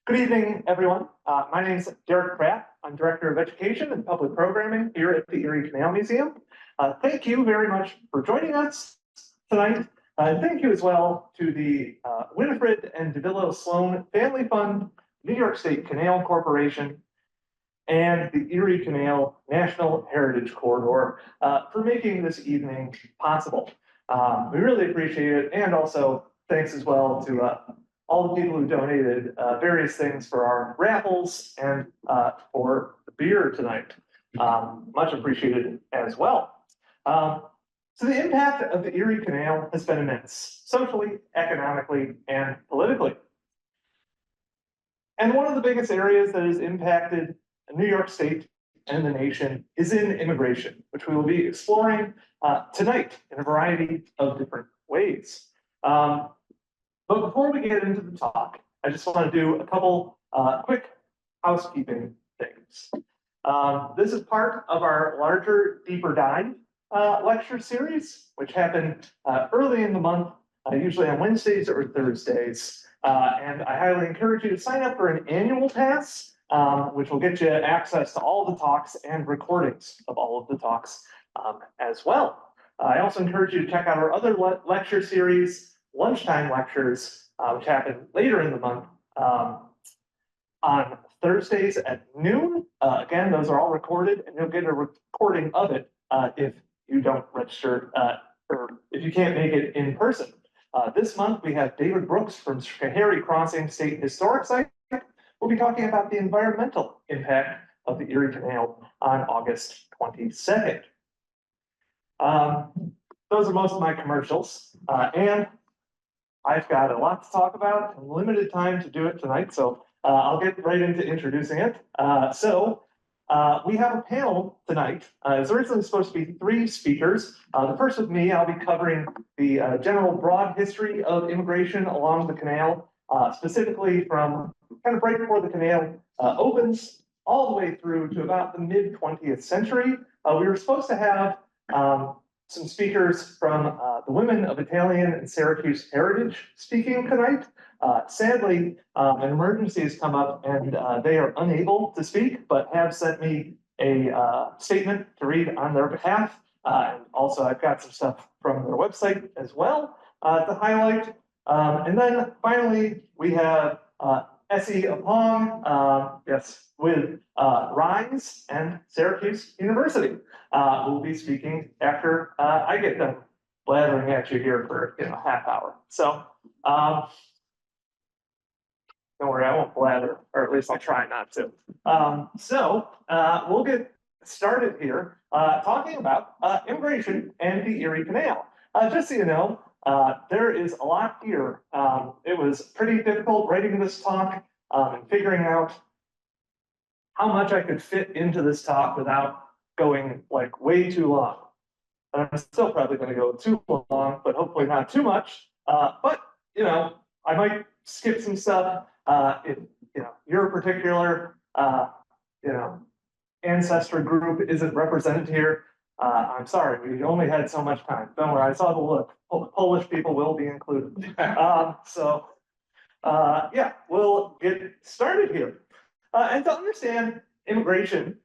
Good evening, everyone. My name is Derrick Pratt. I'm Director of Education and Public Programming here at the Erie Canal Museum. Thank you very much for joining us tonight. Thank you as well to the Winifred and DeVillo Sloan Family Fund, New York State Canal Corporation, and the Erie Canal National Heritage Corridor for making this evening possible. We really appreciate it, and also thanks as well to all the people who donated various things for our raffles and for the beer tonight. Much appreciated as well. So the impact of the Erie Canal has been immense, socially, economically, and politically. And one of the biggest areas that has impacted New York State and the nation is in immigration, which we will be exploring tonight in a variety of different ways. But before we get into the talk, I just want to do a couple quick housekeeping things. This is part of our larger Deeper Dive lecture series, which happen early in the month, usually on Wednesdays or Thursdays. And I highly encourage you to sign up for an annual pass, which will get you access to all the talks and recordings of all of the talks as well. I also encourage you to check out our other lecture series, lunchtime lectures, which happen later in the month on Thursdays at noon. Again, those are all recorded, and you'll get a recording of it if you don't register or if you can't make it in person. This month, we have David Brooks from Schoharie Crossing State Historic Site. We'll be talking about the environmental impact of the Erie Canal on August 22nd. Those are most of my commercials, and I've got a lot to talk about and limited time to do it tonight, so I'll get right into introducing it. We have a panel tonight. It's originally supposed to be 3 speakers. The first with me, I'll be covering the general broad history of immigration along the canal, specifically from kind of right before the canal opens all the way through to about the mid-20th century. We were supposed to have some speakers from the women of Italian and Syracuse Heritage speaking tonight. Sadly, an emergency has come up and they are unable to speak, but have sent me a statement to read on their behalf. And also I've got some stuff from their website as well to highlight. And then finally, we have Esi Oppong, yes, with RISE and Syracuse University. Will be speaking after I get done blathering at you here for a half hour. So don't worry, I won't blather, or at least I'll try not to. We'll get started here talking about immigration and the Erie Canal. Just so you know, there is a lot here. It was pretty difficult writing this talk and figuring out how much I could fit into this talk without going like way too long. And I'm still probably going to go too long, but hopefully not too much. But I might skip some stuff. If your particular ancestry group isn't represented here, I'm sorry, we only had so much time. Don't worry, I saw the look. Polish people will be included. Yeah, we'll get started here. And to understand immigration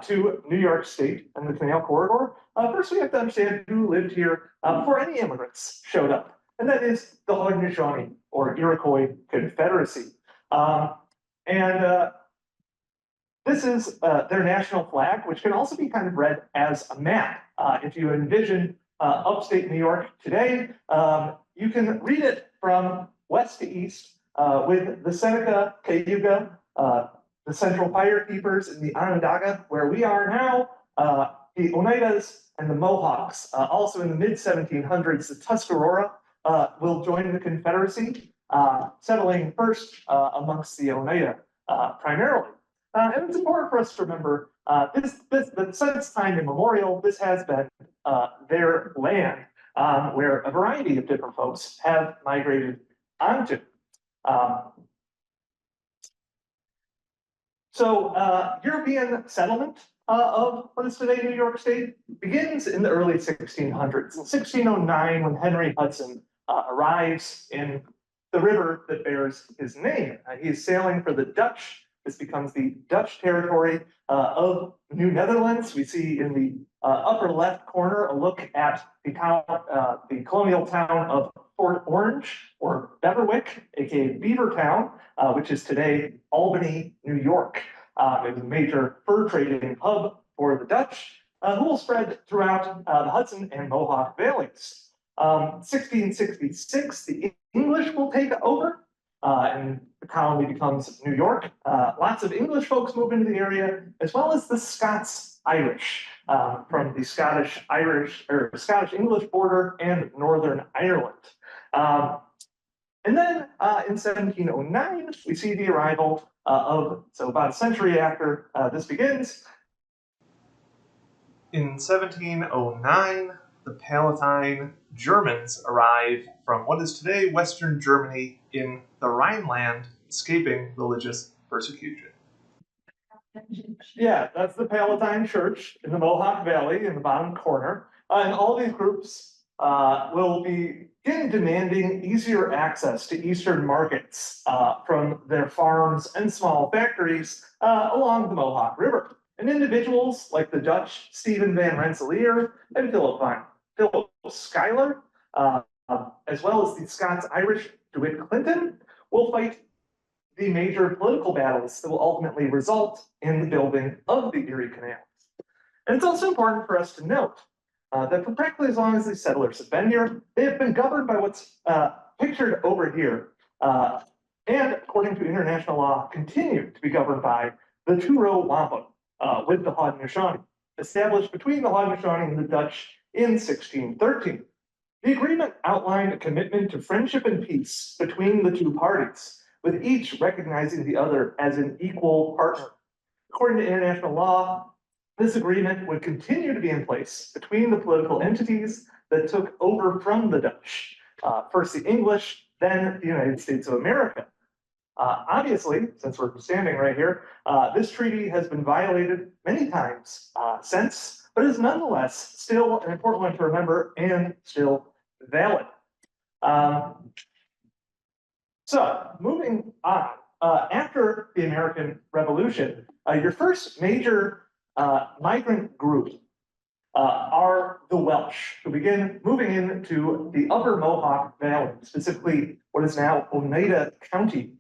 to New York State and the Canal Corridor, first we have to understand who lived here before any immigrants showed up, and that is the Haudenosaunee, or Iroquois Confederacy. This is their national flag, which can also be kind of read as a map. If you envision upstate New York today, you can read it from west to east with the Seneca, Cayuga, the Central Fire Keepers in the Onondaga, where we are now, the Oneidas and the Mohawks. Also in the mid-1700s, the Tuscarora will join the Confederacy, settling first amongst the Oneida primarily. And it's important for us to remember that since time immemorial, this has been their land where a variety of different folks have migrated onto. European settlement of what is today New York State begins in the early 1600s. In 1609, when Henry Hudson arrives in the river that bears his name. He is sailing for the Dutch. This becomes the Dutch territory of New Netherlands. We see in the upper left corner a look at the colonial town of Fort Orange, or Beverwyck, aka Beavertown, which is today Albany, New York. It was a major fur trading hub for the Dutch, who will spread throughout the Hudson and Mohawk valleys. 1666, the English will take over, and the colony becomes New York. Lots of English folks move into the area, as well as the Scots-Irish from the Scottish-Irish or Scottish-English border and Northern Ireland. And then in 1709, we see the arrival so about a century after this begins. In 1709, the Palatine Germans arrive from what is today Western Germany in the Rhineland, escaping religious persecution. Yeah, that's the Palatine Church in the Mohawk Valley in the bottom corner. And all these groups will begin demanding easier access to Eastern markets from their farms and small factories along the Mohawk River. And individuals like the Dutch Stephen van Rensselaer and Philip Schuyler, as well as the Scots-Irish DeWitt Clinton, will fight the major political battles that will ultimately result in the building of the Erie Canal. And it's also important for us to note that for practically as long as these settlers have been here, they have been governed by what's pictured over here, and according to international law, continue to be governed by the two-row wampum with the Haudenosaunee, established between the Haudenosaunee and the Dutch in 1613. The agreement outlined a commitment to friendship and peace between the two parties, with each recognizing the other as an equal partner. According to international law, this agreement would continue to be in place between the political entities that took over from the Dutch, first the English, then the United States of America. Obviously, since we're standing right here, this treaty has been violated many times since, but is nonetheless still an important one to remember and still valid. So, moving on, after the American Revolution, your first major migrant group are the Welsh, who begin moving into the upper Mohawk Valley, specifically what is now Oneida County,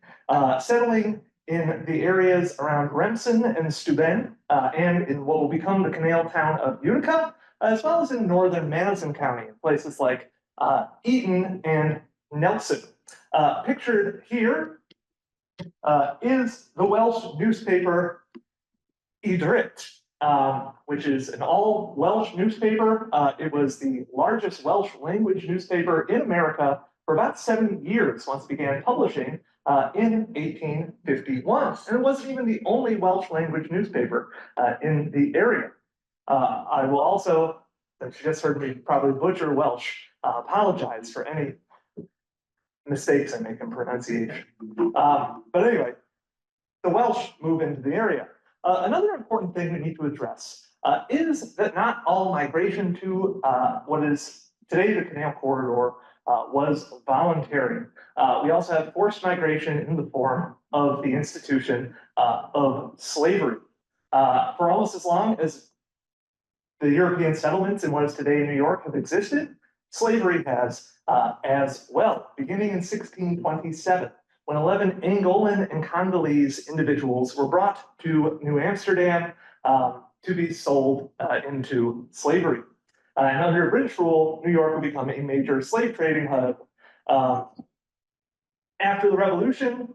settling in the areas around Remsen and Steuben, and in what will become the canal town of Utica, as well as in northern Madison County, in places like Eaton and Nelson. Pictured here is the Welsh newspaper Ydrit, which is an all Welsh newspaper. It was the largest Welsh language newspaper in America for about 7 years once it began publishing in 1851. And it wasn't even the only Welsh language newspaper in the area. I will also, since you just heard me probably butcher Welsh, apologize for any mistakes I make in pronunciation. But anyway, the Welsh move into the area. Another important thing we need to address is that not all migration to what is today the Canal Corridor was voluntary. We also have forced migration in the form of the institution of slavery. For almost as long as the European settlements in what is today New York have existed, slavery has as well, beginning in 1627. When 11 Angolan and Congolese individuals were brought to New Amsterdam to be sold into slavery. And under British rule, New York would become a major slave trading hub. After the Revolution,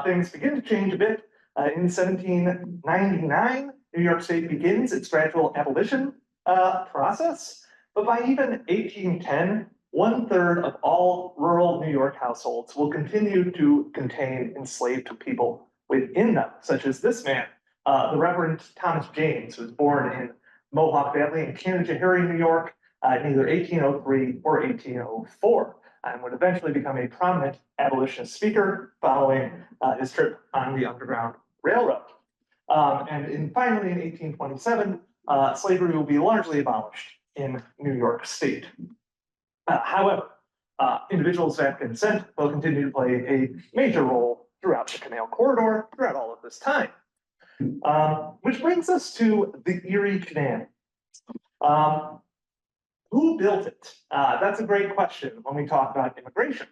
things begin to change a bit. In 1799, New York State begins its gradual abolition process. But by even 1810, 1/3 of all rural New York households will continue to contain enslaved people within them, such as this man, the Reverend Thomas James, who was born in Mohawk Valley in Canajoharie, New York, in either 1803 or 1804, and would eventually become a prominent abolitionist speaker following his trip on the Underground Railroad. And finally, in 1827, slavery will be largely abolished in New York State. However, Individuals of African descent will continue to play a major role throughout the Canal Corridor throughout all of this time. Which brings us to the Erie Canal. Who built it? That's a great question when we talk about immigration.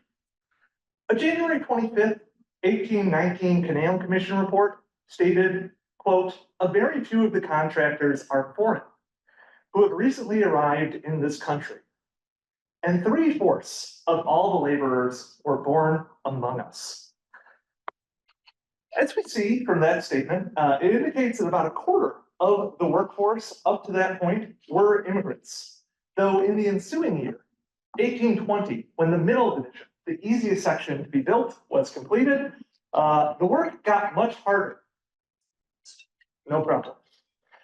A January 25th, 1819 Canal Commission report stated, quote, "A very few of the contractors are foreign, who have recently arrived in this country, and 3/4 of all the laborers were born among us." As we see from that statement, it indicates that about a quarter of the workforce up to that point were immigrants. Though in the ensuing year, 1820, when the middle division, the easiest section to be built, was completed, the work got much harder. No problem.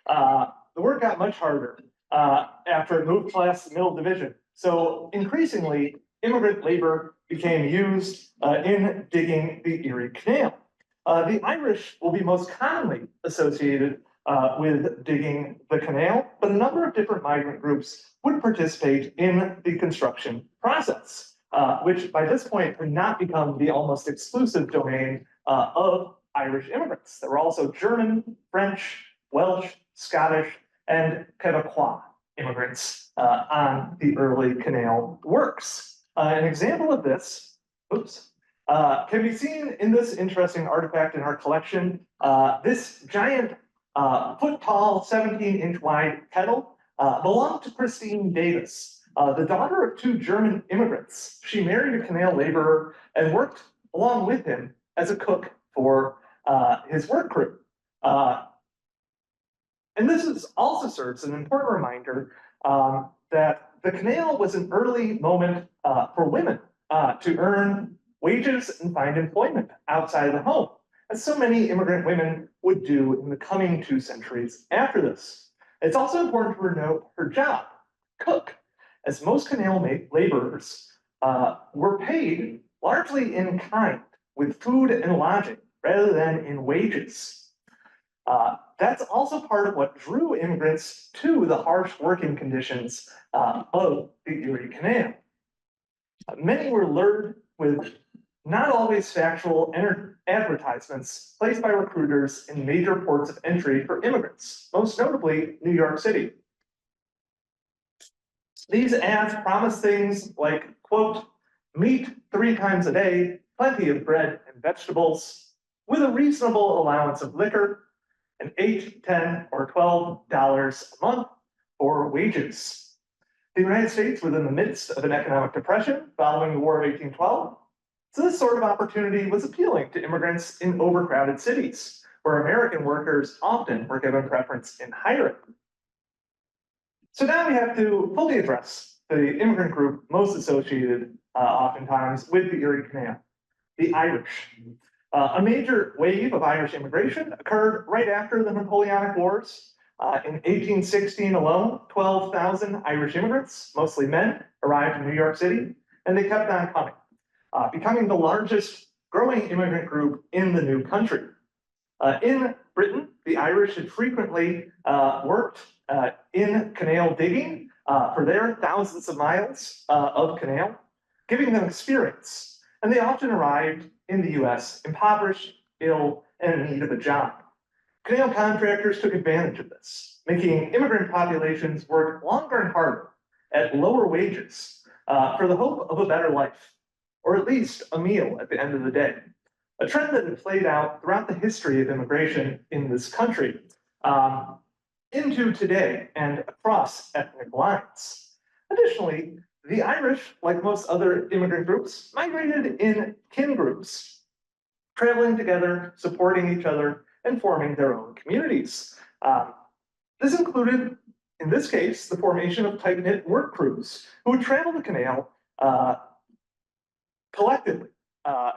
The work got much harder after it moved past the middle division. So increasingly, immigrant labor became used in digging the Erie Canal. The Irish will be most commonly associated with digging the canal, but a number of different migrant groups would participate in the construction process, which by this point had not become the almost exclusive domain of Irish immigrants. There were also German, French, Welsh, Scottish, and Quebecois immigrants on the early canal works. An example of this, can be seen in this interesting artifact in our collection. This giant foot-tall, 17-inch wide kettle belonged to Christine Davis, the daughter of 2 German immigrants. She married a canal laborer and worked along with him as a cook for his work crew. And this also serves as an important reminder that the canal was an early moment for women to earn wages and find employment outside of the home, as so many immigrant women would do in the coming 2 centuries after this. It's also important to note her job, cook, as most canal laborers were paid largely in kind, with food and lodging, rather than in wages. That's also part of what drew immigrants to the harsh working conditions of the Erie Canal. Many were lured with not always factual advertisements placed by recruiters in major ports of entry for immigrants, most notably New York City. These ads promise things like, quote, "meat 3 times a day, plenty of bread and vegetables, with a reasonable allowance of liquor, and $8, $10, or $12 a month for wages." The United States was in the midst of an economic depression following the War of 1812. So this sort of opportunity was appealing to immigrants in overcrowded cities, where American workers often were given preference in hiring. So now we have to fully address the immigrant group most associated oftentimes with the Erie Canal, the Irish. A major wave of Irish immigration occurred right after the Napoleonic Wars. In 1816 alone, 12,000 Irish immigrants, mostly men, arrived in New York City, and they kept on coming, becoming the largest growing immigrant group in the new country. In Britain, the Irish had frequently worked in canal digging for their thousands of miles of canal, giving them experience. And they often arrived in the US impoverished, ill, and in need of a job. Canal contractors took advantage of this, making immigrant populations work longer and harder at lower wages for the hope of a better life, or at least a meal at the end of the day. A trend that had played out throughout the history of immigration in this country into today and across ethnic lines. Additionally, the Irish, like most other immigrant groups, migrated in kin groups, traveling together, supporting each other, and forming their own communities. This included, in this case, the formation of tight-knit work crews who would travel the canal collectively,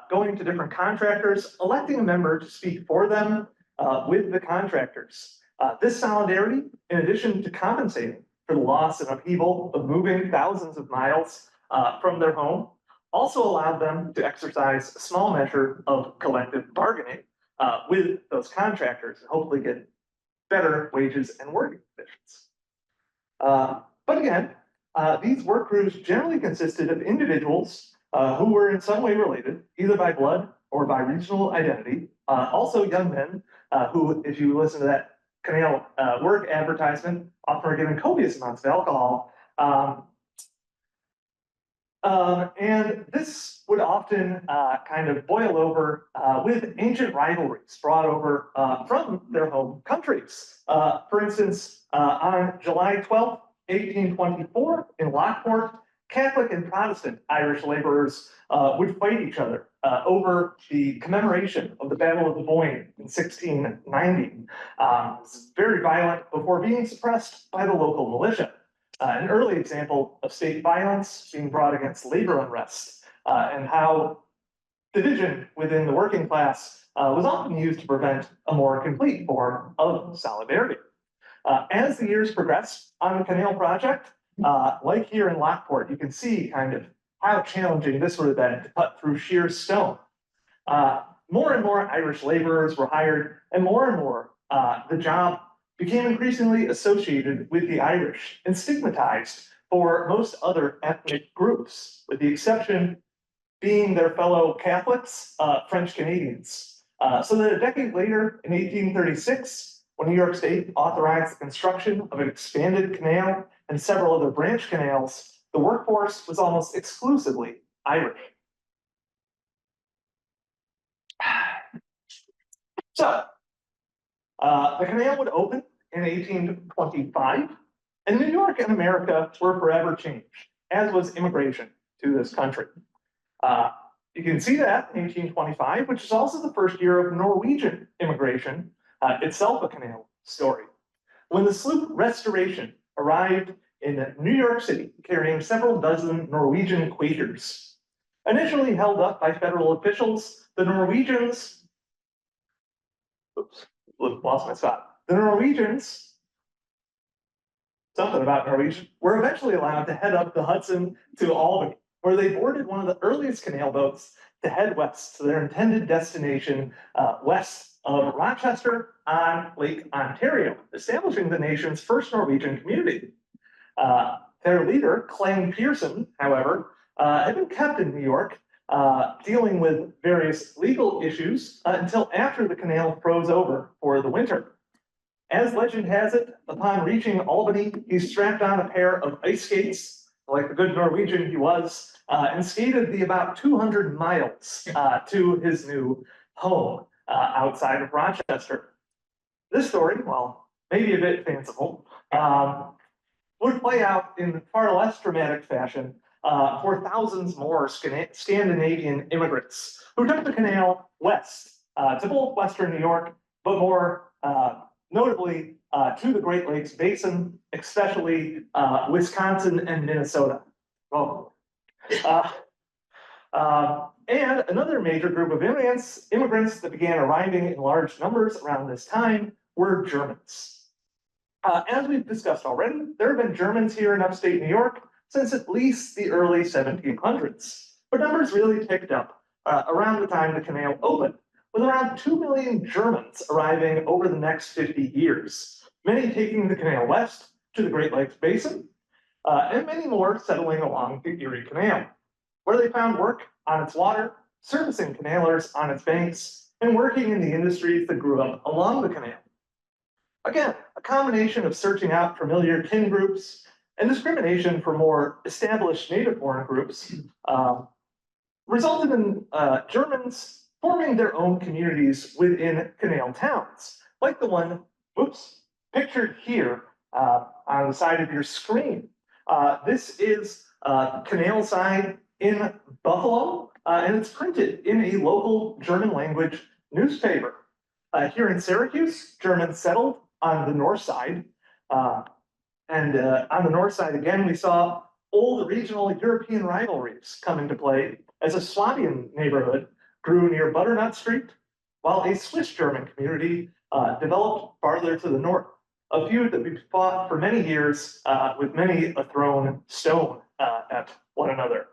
going to different contractors, electing a member to speak for them with the contractors. This solidarity, in addition to compensating for the loss and upheaval of moving thousands of miles from their home, also allowed them to exercise a small measure of collective bargaining with those contractors and hopefully get better wages and working conditions. But again, These work crews generally consisted of individuals who were in some way related, either by blood or by regional identity. Also young men who, if you listen to that canal work advertisement, often are given copious amounts of alcohol. And this would often kind of boil over with ancient rivalries brought over from their home countries. For instance, on July 12th, 1824, in Lockport, Catholic and Protestant Irish laborers would fight each other over the commemoration of the Battle of the Boyne in 1690. It was very violent before being suppressed by the local militia. An early example of state violence being brought against labor unrest and how division within the working class was often used to prevent a more complete form of solidarity. As the years progressed on the canal project, like here in Lockport, you can see kind of how challenging this would have been to cut through sheer stone. More and more Irish laborers were hired, and more the job became increasingly associated with the Irish and stigmatized for most other ethnic groups, with the exception being their fellow Catholics, French Canadians. So that a decade later, in 1836, when New York State authorized the construction of an expanded canal and several other branch canals, the workforce was almost exclusively Irish. So, the canal would open in 1825, and New York and America were forever changed, as was immigration to this country. You can see that in 1825, which is also the first year of Norwegian immigration, itself a canal story. When the sloop Restoration arrived in New York City, carrying several dozen Norwegian Quakers. Initially held up by federal officials, the Norwegians, lost my spot. The Norwegians, something about Norwegian, were eventually allowed to head up the Hudson to Albany, where they boarded one of the earliest canal boats to head west to their intended destination west of Rochester on Lake Ontario, establishing the nation's first Norwegian community. Their leader, Clang Pearson, however, had been kept in New York, dealing with various legal issues until after the canal froze over for the winter. As legend has it, upon reaching Albany, he strapped on a pair of ice skates, like the good Norwegian he was, and skated the about 200 miles to his new home outside of Rochester. This story, while maybe a bit fanciful, would play out in far less dramatic fashion for thousands more Scandinavian immigrants who took the canal west to both Western New York, but more notably to the Great Lakes Basin, especially Wisconsin and Minnesota. Well, and another major group of immigrants that began arriving in large numbers around this time were Germans. As we've discussed already, there have been Germans here in upstate New York since at least the early 1700s, but numbers really picked up around the time the canal opened, with around 2 million Germans arriving over the next 50 years, many taking the canal west to the Great Lakes Basin, and many more settling along the Erie Canal, where they found work on its water, servicing canalers on its banks, and working in the industries that grew up along the canal. Again, a combination of searching out familiar kin groups and discrimination for more established native-born groups resulted in Germans forming their own communities within canal towns, like the one, pictured here on the side of your screen. This is canal sign in Buffalo, and it's printed in a local German language newspaper. Here in Syracuse, Germans settled on the north side. And on the north side, again, we saw old regional European rivalries come into play as a Swabian neighborhood grew near Butternut Street, while a Swiss-German community developed farther to the north, a feud that we fought for many years with many a thrown stone at one another.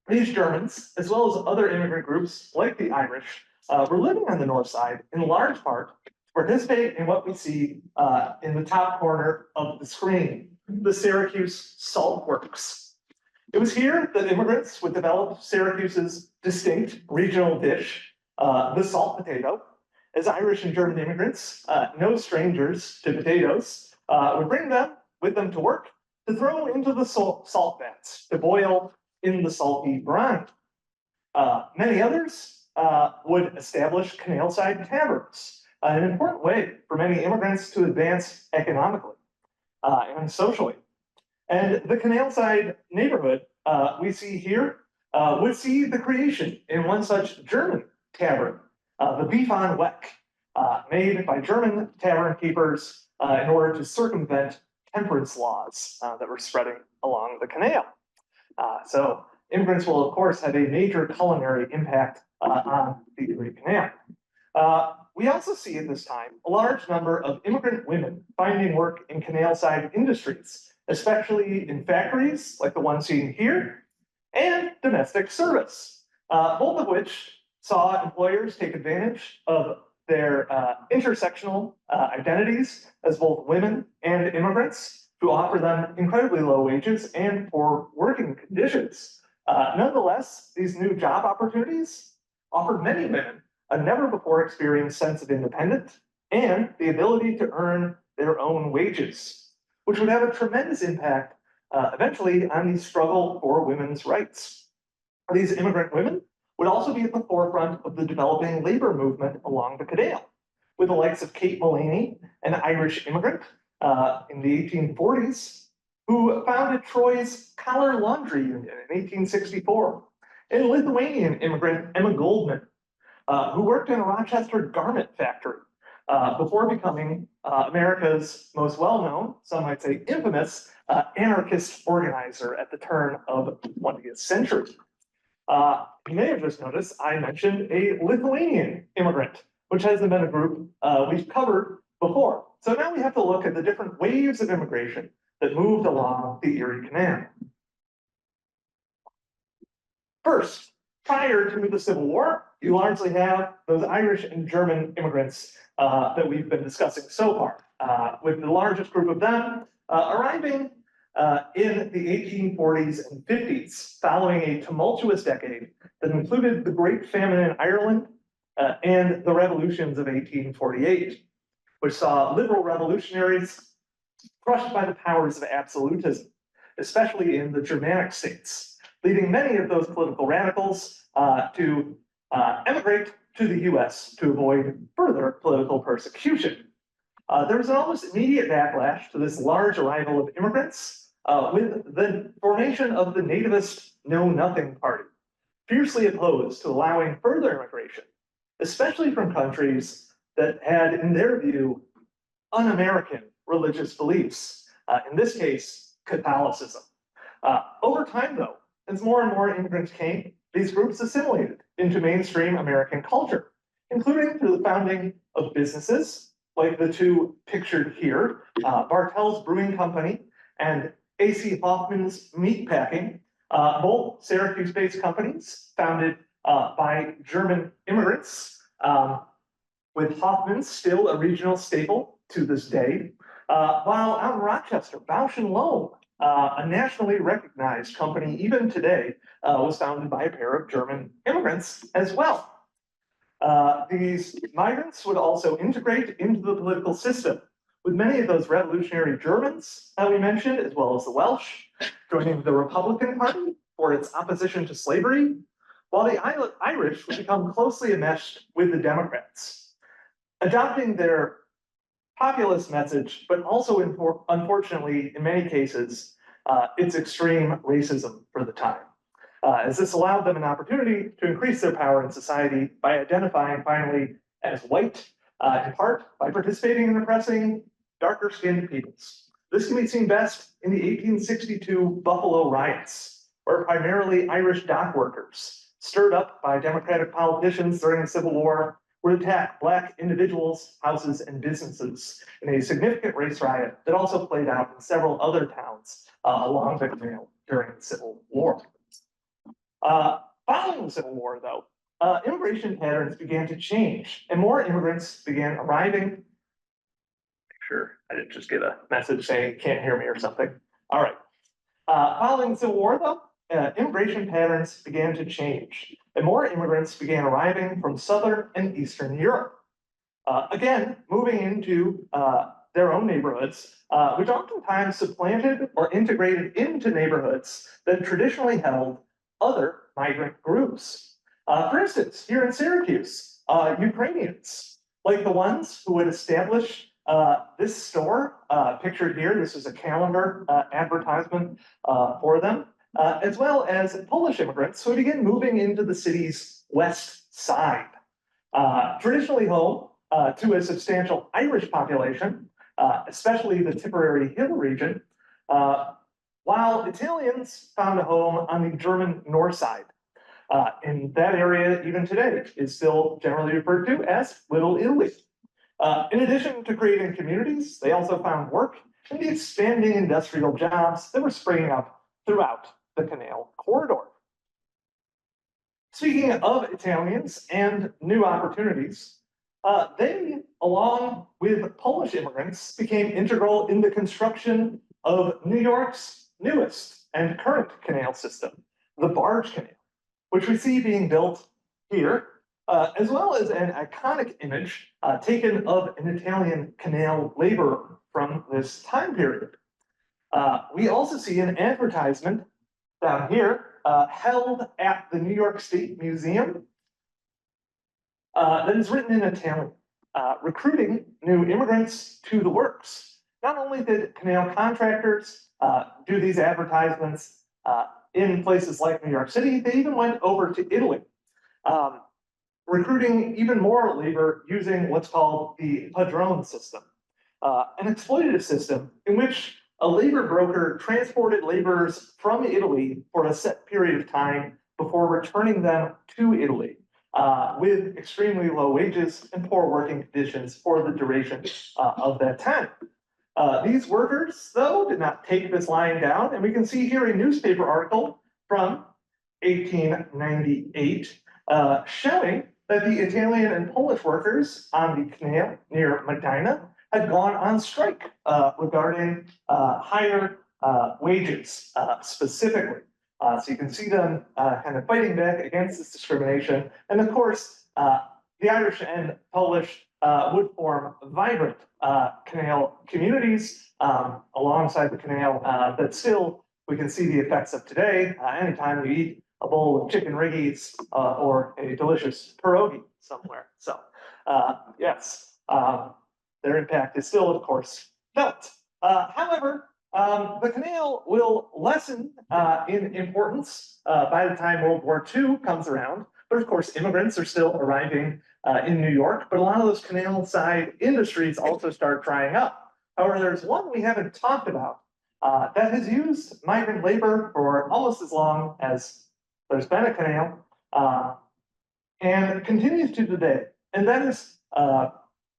These Germans, as well as other immigrant groups like the Irish, were living on the north side in large part to participate in what we see in the top corner of the screen. the Syracuse Salt Works. It was here that immigrants would develop Syracuse's distinct regional dish, the salt potato. As Irish and German immigrants, no strangers to potatoes, would bring them with them to work to throw into the salt vats to boil in the salty brine. Many others would establish canal-side taverns, an important way for many immigrants to advance economically and socially. And the canal-side neighborhood we see here would see the creation in one such German tavern, the Beef on Weck, made by German tavern keepers in order to circumvent temperance laws that were spreading along the canal. So immigrants will, of course, have a major culinary impact on the Erie Canal. We also see at this time a large number of immigrant women finding work in canal-side industries, especially in factories like the one seen here, and domestic service, both of which saw employers take advantage of their intersectional identities as both women and immigrants to offer them incredibly low wages and poor working conditions. Nonetheless, these new job opportunities offered many women a never before experienced sense of independence and the ability to earn their own wages, which would have a tremendous impact eventually on the struggle for women's rights. These immigrant women would also be at the forefront of the developing labor movement along the canal, with the likes of Kate Mullaney, an Irish immigrant in the 1840s, who founded Troy's Collar Laundry Union in 1864, and Lithuanian immigrant Emma Goldman, who worked in a Rochester garment factory before becoming America's most well-known, some might say infamous, anarchist organizer at the turn of the 20th century. You may have just noticed I mentioned a Lithuanian immigrant, which hasn't been a group we've covered before. So now we have to look at the different waves of immigration that moved along the Erie Canal. First, prior to the Civil War, you largely have those Irish and German immigrants that we've been discussing so far, with the largest group of them arriving in the 1840s and 50s, following a tumultuous decade that included the Great Famine in Ireland and the revolutions of 1848, which saw liberal revolutionaries crushed by the powers of absolutism, especially in the Germanic states, leading many of those political radicals to emigrate to the US to avoid further political persecution. There was an almost immediate backlash to this large arrival of immigrants with the formation of the nativist Know Nothing Party, fiercely opposed to allowing further immigration, especially from countries that had, in their view, un-American religious beliefs, in this case, Catholicism. Over time, though, as more and more immigrants came, these groups assimilated into mainstream American culture, including through the founding of businesses like the two pictured here, Bartell's Brewing Company and Esi Oppong's Meatpacking, both Syracuse-based companies founded by German immigrants, with Hoffman's still a regional staple to this day, while out in Rochester, Bausch & Lomb, a nationally recognized company even today, was founded by a pair of German immigrants as well. These migrants would also integrate into the political system, with many of those revolutionary Germans that we mentioned, as well as the Welsh, joining the Republican Party for its opposition to slavery, while the Irish would become closely enmeshed with the Democrats, adopting their populist message, but also, unfortunately, in many cases, its extreme racism for the time, as this allowed them an opportunity to increase their power in society by identifying finally as white, in part by participating in oppressing darker-skinned peoples. This can be seen best in the 1862 Buffalo riots, where primarily Irish dock workers, stirred up by Democratic politicians during the Civil War, would attack Black individuals, houses, and businesses in a significant race riot that also played out in several other towns along the canal during the Civil War. Following the Civil War, though, immigration patterns began to change, and more immigrants began arriving sure I didn't just get a message saying can't hear me or something. All right. Following the Civil War, though, immigration patterns began to change, and more immigrants began arriving from Southern and Eastern Europe. Again, moving into their own neighborhoods, which oftentimes supplanted or integrated into neighborhoods that traditionally held other migrant groups. For instance, here in Syracuse, Ukrainians, like the ones who would establish this store pictured here. This is a calendar advertisement for them, as well as Polish immigrants who began moving into the city's west side. Traditionally home to a substantial Irish population, especially the Tipperary Hill region, while Italians found a home on the German north side. In that area, even today, is still generally referred to as Little Italy. In addition to creating communities, they also found work in the expanding industrial jobs that were springing up throughout the Canal Corridor. Speaking of Italians and new opportunities, they, along with Polish immigrants, became integral in the construction of New York's newest and current canal system, the Barge Canal, which we see being built here, as well as an iconic image taken of an Italian canal laborer from this time period. We also see an advertisement down here held at the New York State Museum that is written in Italian, recruiting new immigrants to the works. Not only did canal contractors do these advertisements in places like New York City, they even went over to Italy, recruiting even more labor using what's called the padrone system, an exploitative system in which a labor broker transported laborers from Italy for a set period of time before returning them to Italy, with extremely low wages and poor working conditions for the duration of that time. These workers, though, did not take this line down, and we can see here a newspaper article from 1898 showing that the Italian and Polish workers on the canal near Medina had gone on strike regarding higher wages specifically. So you can see them kind of fighting back against this discrimination. And of course, the Irish and Polish would form vibrant canal communities alongside the canal that still we can see the effects of today. Anytime you eat a bowl of chicken riggies or a delicious pierogi somewhere. So yes, their impact is still, of course, felt. However, the canal will lessen in importance by the time World War II comes around. But of course, immigrants are still arriving in New York, but a lot of those canal side industries also start drying up. However, there's one we haven't talked about that has used migrant labor for almost as long as there's been a canal, and continues to today, and that is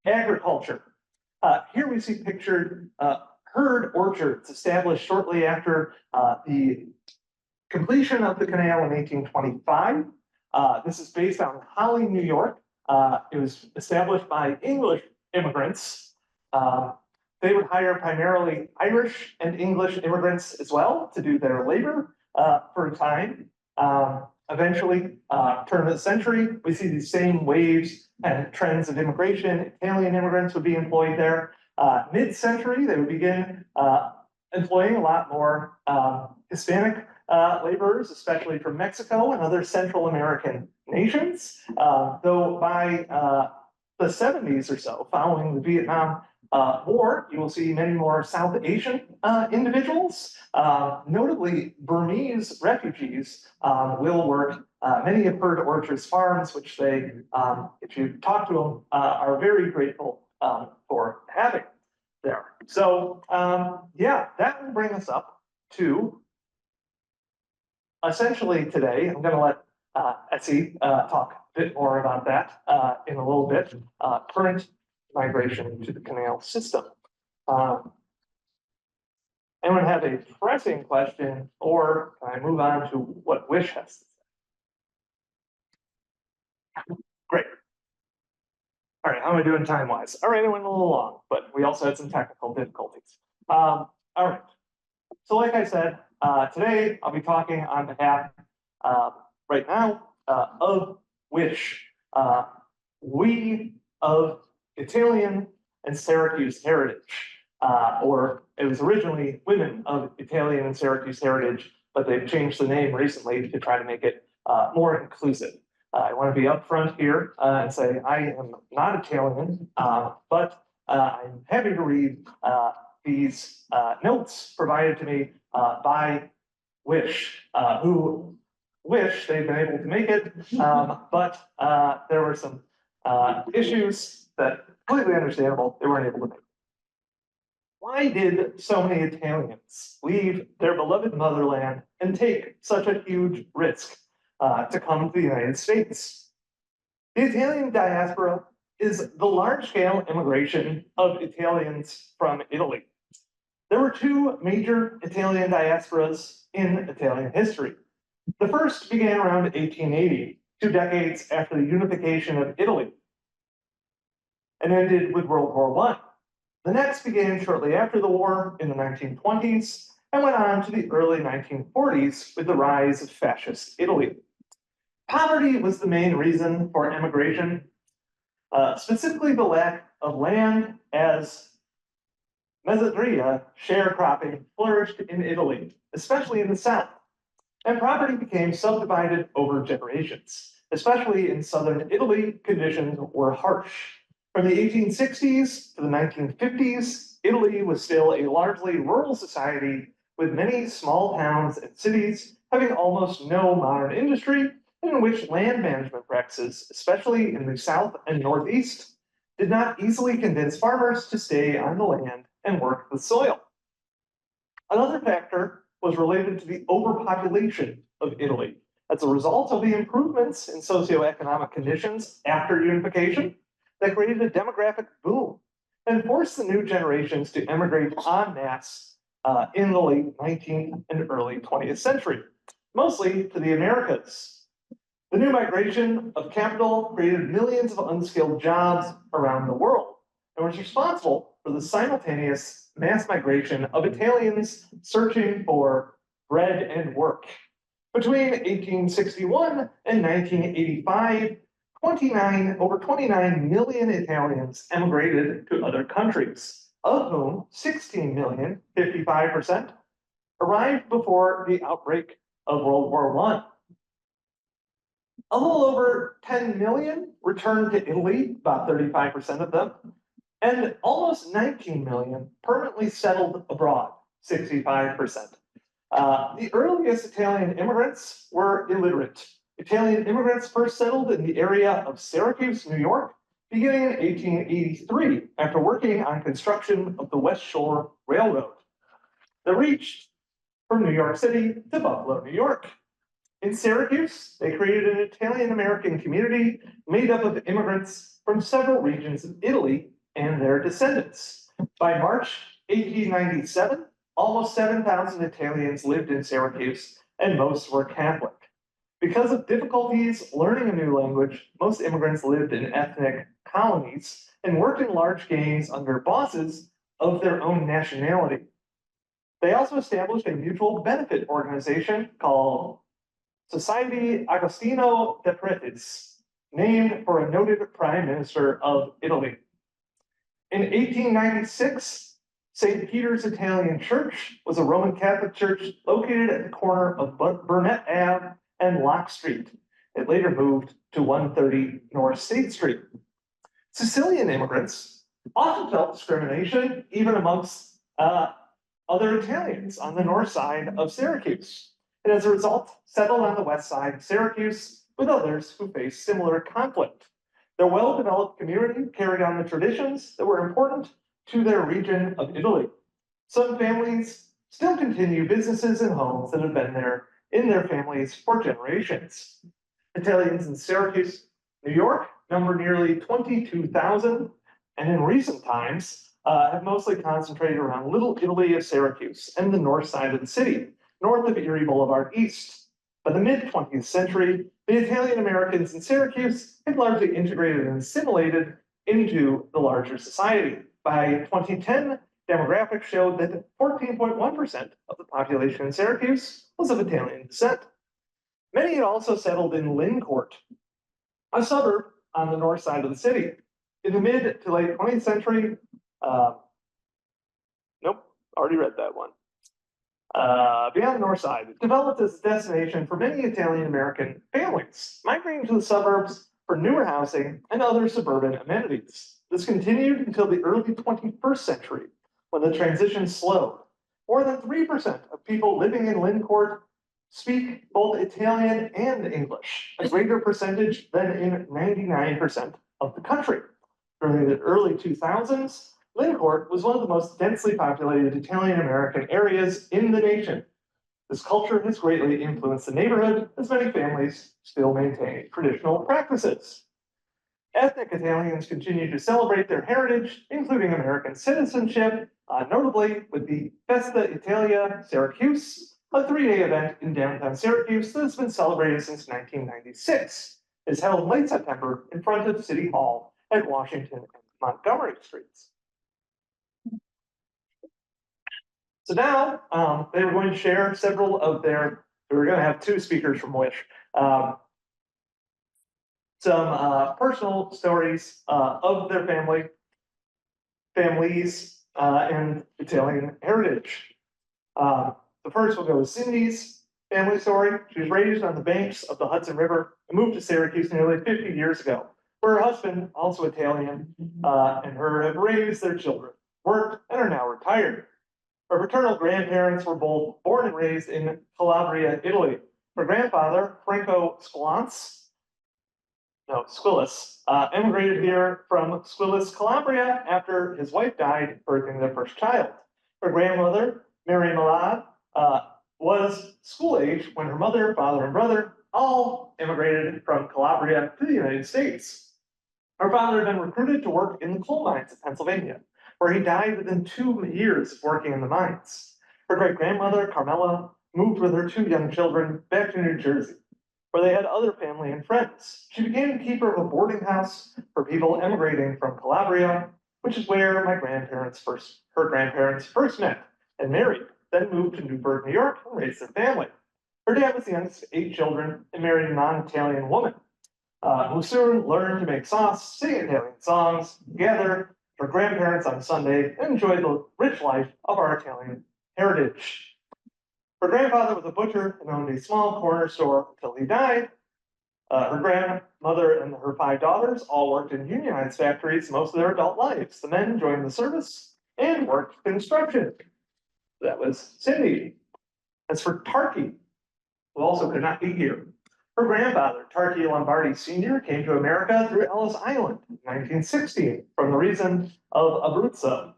agriculture. Here we see pictured herd orchards established shortly after the completion of the canal in 1825. This is based on Holly, New York. It was established by English immigrants. They would hire primarily Irish and English immigrants as well to do their labor for a time. Eventually, turn of the century, we see these same waves and trends of immigration. Italian immigrants would be employed there. Mid-century, they would begin employing a lot more Hispanic laborers, especially from Mexico and other Central American nations. Though by the 70s or so, following the Vietnam War, you will see many more South Asian individuals, notably Burmese refugees, will work many of Herd Orchard's farms, which they, if you talk to them, are very grateful for having there. So yeah, that will bring us up to essentially today. I'm going to let Esi talk a bit more about that in a little bit. Current migration to the canal system. Anyone have a pressing question, or can I move on to what Wish has to say? Great. All right, how am I doing time-wise? All right, I went a little long, but we also had some technical difficulties. All right, so like I said, today I'll be talking on behalf, uh, right now, of WISH, we of Italian and Syracuse Heritage, or it was originally Women of Italian and Syracuse Heritage, but they've changed the name recently to try to make it more inclusive. I want to be upfront here and say I am not Italian, but I'm happy to read these notes provided to me by WISH, who wish they'd been able to make it, but there were some issues that completely understandable they weren't able to make. Why did so many Italians leave their beloved motherland and take such a huge risk to come to the United States? The Italian diaspora is the large-scale immigration of Italians from Italy. There were two major Italian diasporas in Italian history. The first began around 1880, 2 decades after the unification of Italy, and ended with World War I. The next began shortly after the war in the 1920s and went on to the early 1940s with the rise of fascist Italy. Poverty was the main reason for immigration, specifically the lack of land, as mezzadria sharecropping flourished in Italy, especially in the south, and property became subdivided over generations. Especially in southern Italy, conditions were harsh. From the 1860s to the 1950s, Italy was still a largely rural society with many small towns and cities having almost no modern industry, and in which land management practices, especially in the south and northeast, did not easily convince farmers to stay on the land and work the soil. Another factor was related to the overpopulation of Italy. As a result of the improvements in socioeconomic conditions after unification, that created a demographic boom and forced the new generations to emigrate en masse in the late 19th and early 20th century, mostly to the Americas. The new migration of capital created millions of unskilled jobs around the world and was responsible for the simultaneous mass migration of Italians searching for bread and work. Between 1861 and 1985, over 29 million Italians emigrated to other countries, of whom 16 million, 55%, arrived before the outbreak of World War I. A little over 10 million returned to Italy, about 35% of them, and almost 19 million permanently settled abroad, 65%. The earliest Italian immigrants were illiterate. Italian immigrants first settled in the area of Syracuse, New York, beginning in 1883 after working on construction of the West Shore Railroad. They reached from New York City to Buffalo, New York. In Syracuse, they created an Italian-American community made up of immigrants from several regions of Italy and their descendants. By March 1897, almost 7,000 Italians lived in Syracuse, and most were Catholic. Because of difficulties learning a new language, most immigrants lived in ethnic colonies and worked in large gangs under bosses of their own nationality. They also established a mutual benefit organization called Society Agostino de Pretis, named for a noted prime minister of Italy. In 1896, St. Peter's Italian Church was a Roman Catholic church located at the corner of Burnett Ave and Locke Street. It later moved to 130 North State Street. Sicilian immigrants often felt discrimination even amongst other Italians on the north side of Syracuse, and as a result, settled on the west side of Syracuse with others who faced similar conflict. Their well-developed community carried on the traditions that were important to their region of Italy. Some families still continue businesses and homes that have been there in their families for generations. Italians in Syracuse, New York, number nearly 22,000, and in recent times have mostly concentrated around Little Italy of Syracuse and the north side of the city, north of Erie Boulevard East. By the mid-20th century, the Italian Americans in Syracuse had largely integrated and assimilated into the larger society. By 2010, demographics showed that 14.1% of the population in Syracuse was of Italian descent. Many had also settled in Lyncourt, a suburb on the north side of the city. In the mid to late 20th century, nope, already read that one. Beyond the north side, it developed as a destination for many Italian American families, migrating to the suburbs for newer housing and other suburban amenities. This continued until the early 21st century, when the transition slowed. More than 3% of people living in Lyncourt speak both Italian and English, a greater percentage than in 99% of the country. During the early 2000s, Lyncourt was one of the most densely populated Italian American areas in the nation. This culture has greatly influenced the neighborhood, as many families still maintain traditional practices. Ethnic Italians continue to celebrate their heritage, including American citizenship, notably with the Festa Italia Syracuse, a three-day event in downtown Syracuse that has been celebrated since 1996. It is held in late September in front of City Hall at Washington and Montgomery Streets. So now they were going to share several of their, we were going to have two speakers from Wish, some personal stories of their families, and Italian heritage. The first will go with Cindy's family story. She was raised on the banks of the Hudson River and moved to Syracuse nearly 50 years ago, where her husband, also Italian, and her have raised their children, worked, and are now retired. Her paternal grandparents were both born and raised in Calabria, Italy. Her grandfather, Franco Squillace, emigrated here from Squillace, Calabria, after his wife died, birthing their first child. Her grandmother, Mary Malad, was school age when her mother, father, and brother all immigrated from Calabria to the United States. Her father had been recruited to work in the coal mines of Pennsylvania, where he died within 2 years of working in the mines. Her great-grandmother, Carmela, moved with her 2 young children back to New Jersey, where they had other family and friends. She became the keeper of a boarding house for people emigrating from Calabria, which is where her grandparents first met and married, then moved to Newburgh, New York, and raised their family. Her dad was the youngest of 8 children and married a non-Italian woman, who soon learned to make sauce, sing Italian songs, gather her grandparents on Sunday, and enjoy the rich life of our Italian heritage. Her grandfather was a butcher and owned a small corner store until he died. Her grandmother and her 5 daughters all worked in unionized factories most of their adult lives. The men joined the service and worked construction. That was Cindy. As for Tarky, who also could not be here, her grandfather, Tarky Lombardi Sr., came to America through Ellis Island in 1916 from the region of Abruzzo.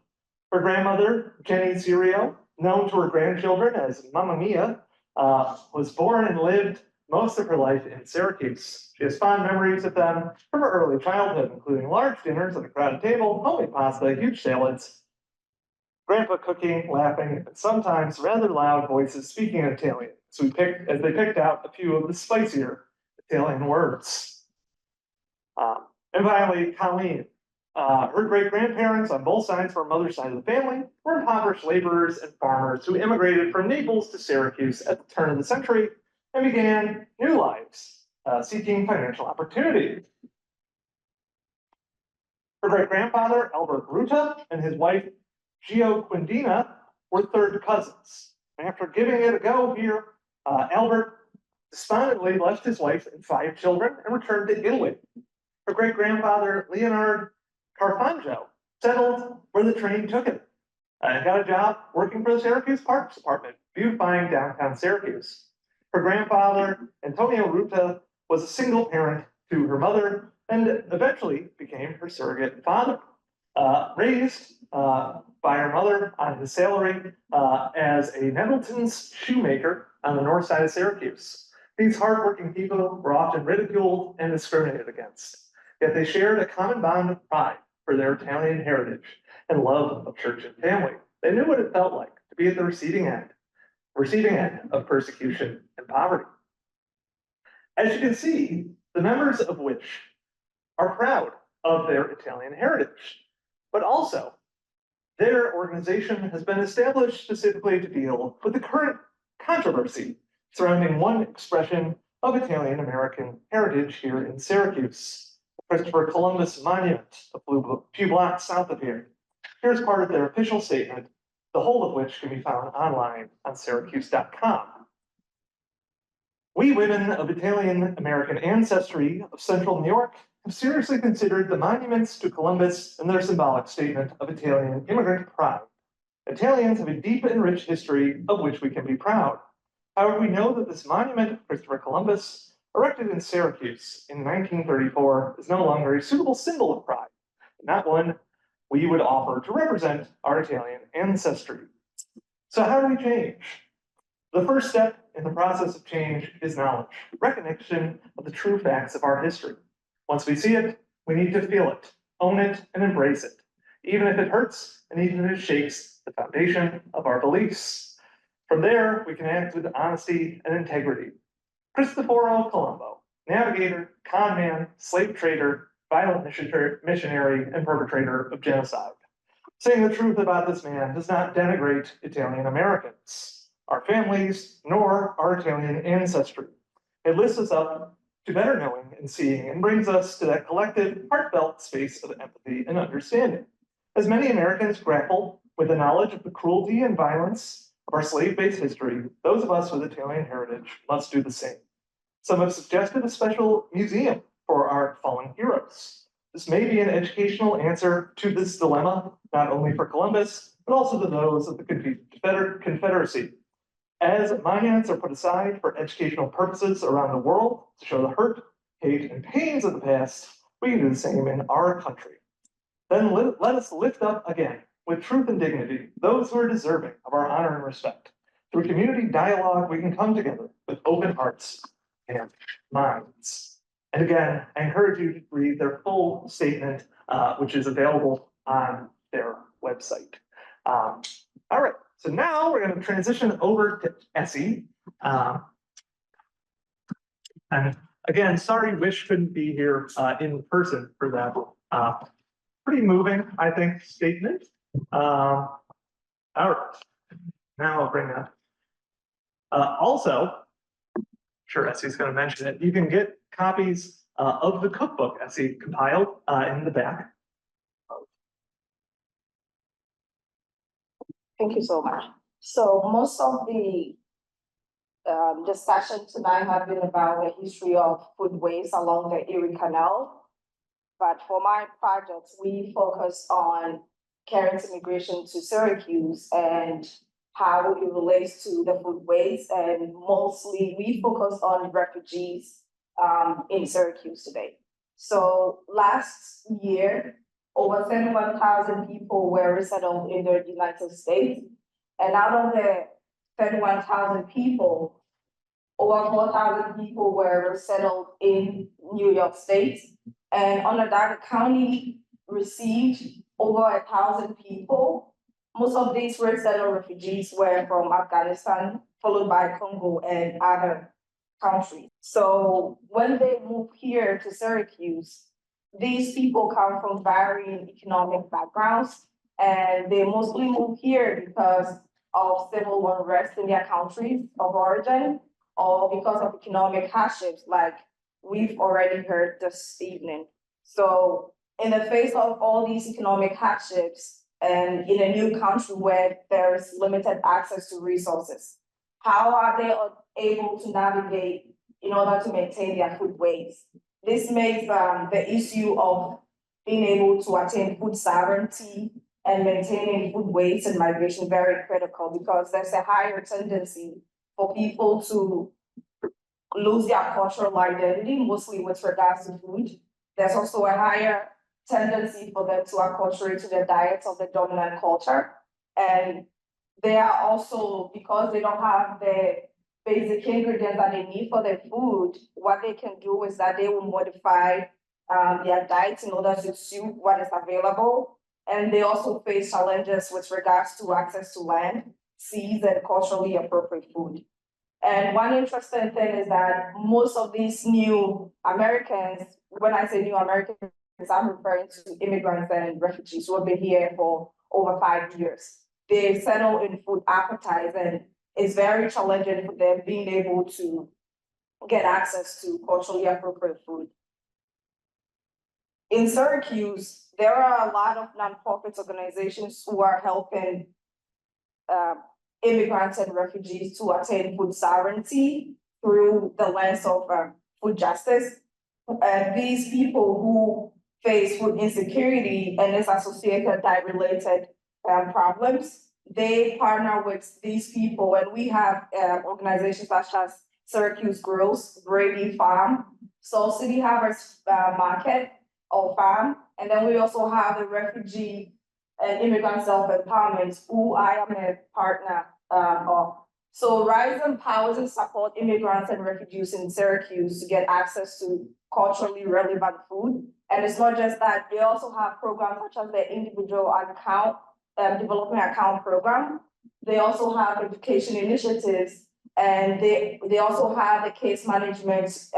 Her grandmother, Jenny Cirio, known to her grandchildren as Mamma Mia, was born and lived most of her life in Syracuse. She has fond memories of them from her early childhood, including large dinners at a crowded table, homemade pasta, huge salads, grandpa cooking, laughing, and sometimes rather loud voices speaking in Italian. So as they picked out a few of the spicier Italian words. And finally, Colleen. Her great-grandparents on both sides of her mother's side of the family were impoverished laborers and farmers who immigrated from Naples to Syracuse at the turn of the century and began new lives, seeking financial opportunity. Her great-grandfather, Albert Ruta, and his wife, Gio Quindina, were third cousins. And after giving it a go here, Albert despondently left his wife and 5 children and returned to Italy. Her great-grandfather, Leonard Carfangio, settled where the train took him and got a job working for the Syracuse Parks Department, beautifying downtown Syracuse. Her grandfather, Antonio Ruta, was a single parent to her mother and eventually became her surrogate father. Raised by her mother on his salary as a Nettleton's shoemaker on the north side of Syracuse. These hardworking people were often ridiculed and discriminated against, yet they shared a common bond of pride for their Italian heritage and love of church and family. They knew what it felt like to be at the receiving end of persecution and poverty. As you can see, the members of which are proud of their Italian heritage. But also, their organization has been established specifically to deal with the current controversy surrounding one expression of Italian American heritage here in Syracuse, the Christopher Columbus Monument, a few blocks south of here. Here's part of their official statement, the whole of which can be found online on syracuse.com. We women of Italian American ancestry of central New York have seriously considered the monuments to Columbus and their symbolic statement of Italian immigrant pride. Italians have a deep and rich history of which we can be proud. However, we know that this monument of Christopher Columbus, erected in Syracuse in 1934, is no longer a suitable symbol of pride, and not one we would offer to represent our Italian ancestry. So how do we change? The first step in the process of change is knowledge, recognition of the true facts of our history. Once we see it, we need to feel it, own it, and embrace it, even if it hurts and even if it shakes the foundation of our beliefs. From there, we can act with honesty and integrity. Cristoforo Colombo, navigator, con man, slave trader, violent missionary, and perpetrator of genocide. Saying the truth about this man does not denigrate Italian Americans, our families, nor our Italian ancestry. It lifts us up to better knowing and seeing and brings us to that collective, heartfelt space of empathy and understanding. As many Americans grapple with the knowledge of the cruelty and violence of our slave-based history, those of us with Italian heritage must do the same. Some have suggested a special museum for our fallen heroes. This may be an educational answer to this dilemma, not only for Columbus, but also to those of the Confederacy. As monuments are put aside for educational purposes around the world to show the hurt, hate, and pains of the past, we can do the same in our country. Then let us lift up again, with truth and dignity, those who are deserving of our honor and respect. Through community dialogue, we can come together with open hearts and minds. And again, I encourage you to read their full statement, which is available on their website. All right, so now we're going to transition over to Esi. And again, sorry Wish couldn't be here in person for that pretty moving, I think, statement. All right, now I'll bring that. Also, sure, Esi's going to mention it. You can get copies of the cookbook Esi compiled in the back. Thank you so much. So most of the discussion tonight have been about the history of food waste along the Erie Canal. But for my projects, we focus on current immigration to Syracuse and how it relates to the food waste. And mostly we focus on refugees in Syracuse today. So last year, over 31,000 people were resettled in the United States. And out of the 31,000 people, over 4,000 people were resettled in New York State. And Onondaga County received over 1,000 people. Most of these resettled refugees were from Afghanistan, followed by Congo and other countries. So when they move here to Syracuse, these people come from varying economic backgrounds, and they mostly move here because of civil unrest in their countries of origin, or because of economic hardships, like we've already heard this evening. So in the face of all these economic hardships, and in a new country where there's limited access to resources, how are they able to navigate in order to maintain their food waste? This makes the issue of being able to attain food sovereignty and maintaining food waste and migration very critical, because there's a higher tendency for people to lose their cultural identity, mostly with regards to food. There's also a higher tendency for them to acculturate to the diets of the dominant culture. And they are also, because they don't have the basic ingredients that they need for their food, what they can do is that they will modify their diets in order to suit what is available. And they also face challenges with regards to access to land, seas, and culturally appropriate food. And one interesting thing is that most of these new Americans, when I say new Americans, I'm referring to immigrants and refugees who have been here for over 5 years. They settle in food appetites, and it's very challenging for them being able to get access to culturally appropriate food. In Syracuse, there are a lot of nonprofit organizations who are helping immigrants and refugees to attain food sovereignty through the lens of food justice. These people who face food insecurity and its associated diet-related problems, they partner with these people, and we have organizations such as Syracuse Grows, Brady Farm, Soul City Harvest Market or Farm, and then we also have the Refugee and Immigrant Self-Empowerment, who I am a partner of. So Rise empowers and supports immigrants and refugees in Syracuse to get access to culturally relevant food. And it's not just that, they also have programs such as the individual account, development account program. They also have education initiatives, and they also have the case management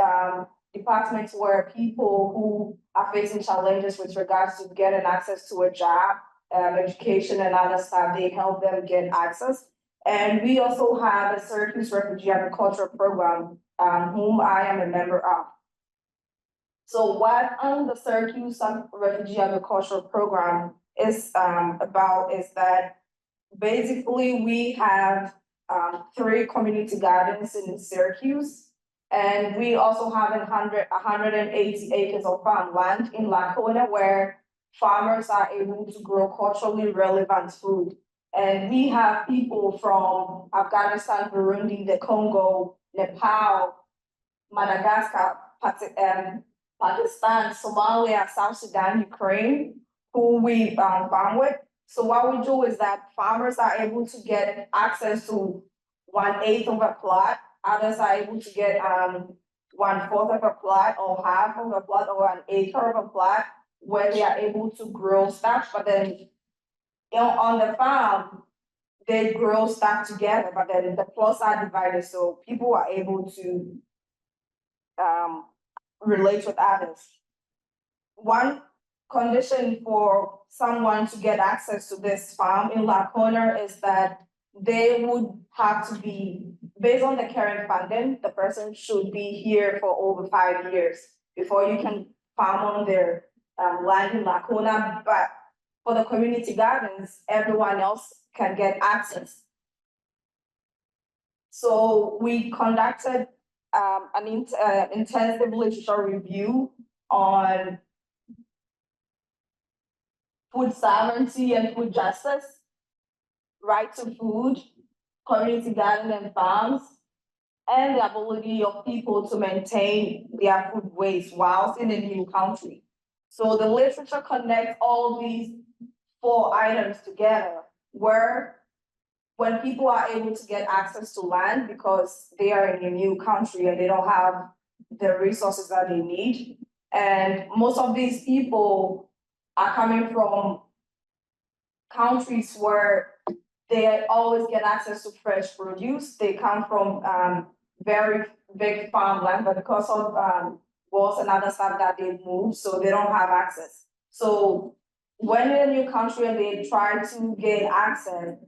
departments where people who are facing challenges with regards to getting access to a job, education and other stuff, they help them get access. And we also have a Syracuse Refugee Agriculture Program, whom I am a member of. So what the Syracuse Refugee Agriculture Program is about is that basically we have 3 community gardens in Syracuse, and we also have 180 acres of farmland in Lacona where farmers are able to grow culturally relevant food. And we have people from Afghanistan, Burundi, the Congo, Nepal, Madagascar, Pakistan, Somalia, South Sudan, Ukraine, who we farm with. So what we do is that farmers are able to get access to 1/8 of a plot. Others are able to get 1/4 of a plot, or half of a plot, or 1/acre of a plot, where they are able to grow stuff. But then on the farm, they grow stuff together, but then the plots are divided, so people are able to relate with others. One condition for someone to get access to this farm in Lacona is that they would have to be, based on the current funding, the person should be here for over 5 years before you can farm on their land in Lacona. But for the community gardens, everyone else can get access. So we conducted an intensive literature review on food sovereignty and food justice, right to food, community garden and farms, and the ability of people to maintain their food waste whilst in a new country. So the literature connects all these 4 items together, where when people are able to get access to land because they are in a new country and they don't have the resources that they need. And most of these people are coming from countries where they always get access to fresh produce. They come from very big farmland, but because of wars and other stuff that they move, so they don't have access. So when in a new country and they try to gain access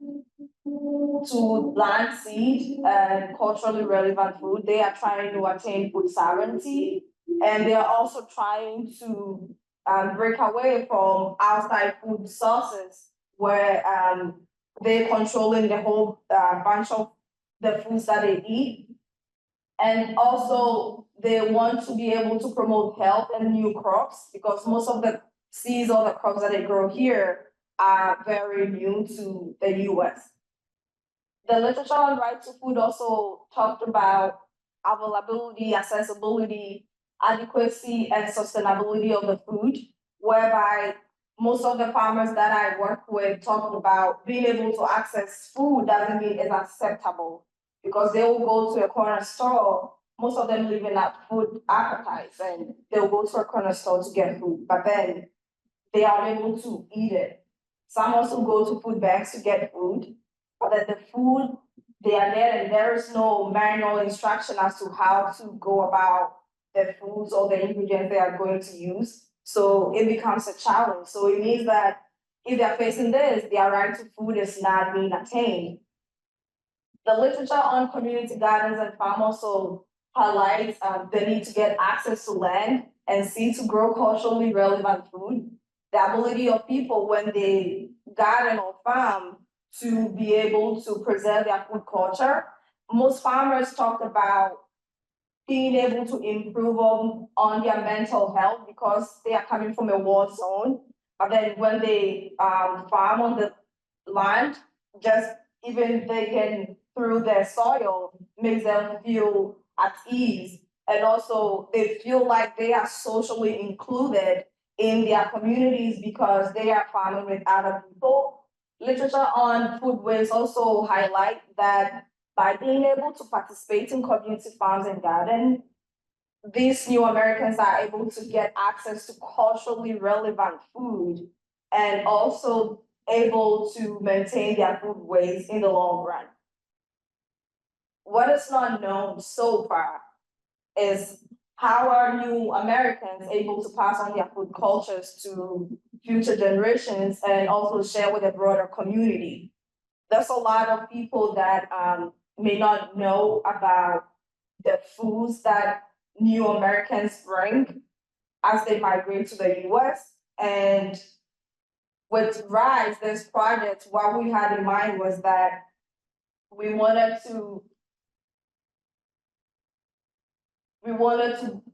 to plant seed and culturally relevant food, they are trying to attain food sovereignty, and they are also trying to break away from outside food sources where they're controlling the whole bunch of the foods that they eat. And also they want to be able to promote health and new crops, because most of the seeds or the crops that they grow here are very new to the US. The literature on right to food also talked about availability, accessibility, adequacy, and sustainability of the food, whereby most of the farmers that I work with talked about being able to access food doesn't mean it's acceptable, because they will go to a corner store. Most of them live in that food appetites, and they'll go to a corner store to get food, but then they are able to eat it. Some also go to food banks to get food, but then the food, they are there and there is no manual instruction as to how to go about the foods or the ingredients they are going to use. So it becomes a challenge. So it means that if they're facing this, their right to food is not being attained. The literature on community gardens and farm also highlights the need to get access to land and seed to grow culturally relevant food. The ability of people when they garden or farm to be able to preserve their food culture. Most farmers talked about being able to improve on their mental health because they are coming from a war zone. But then when they farm on the land, just even they can through their soil makes them feel at ease. And also they feel like they are socially included in their communities because they are farming with other people. Literature on food waste also highlight that by being able to participate in community farms and gardens, these new Americans are able to get access to culturally relevant food and also able to maintain their food waste in the long run. What is not known so far is how are new Americans able to pass on their food cultures to future generations and also share with the broader community. There's a lot of people that may not know about the foods that new Americans bring as they migrate to the US. And with RISE, this project, what we had in mind was that we wanted to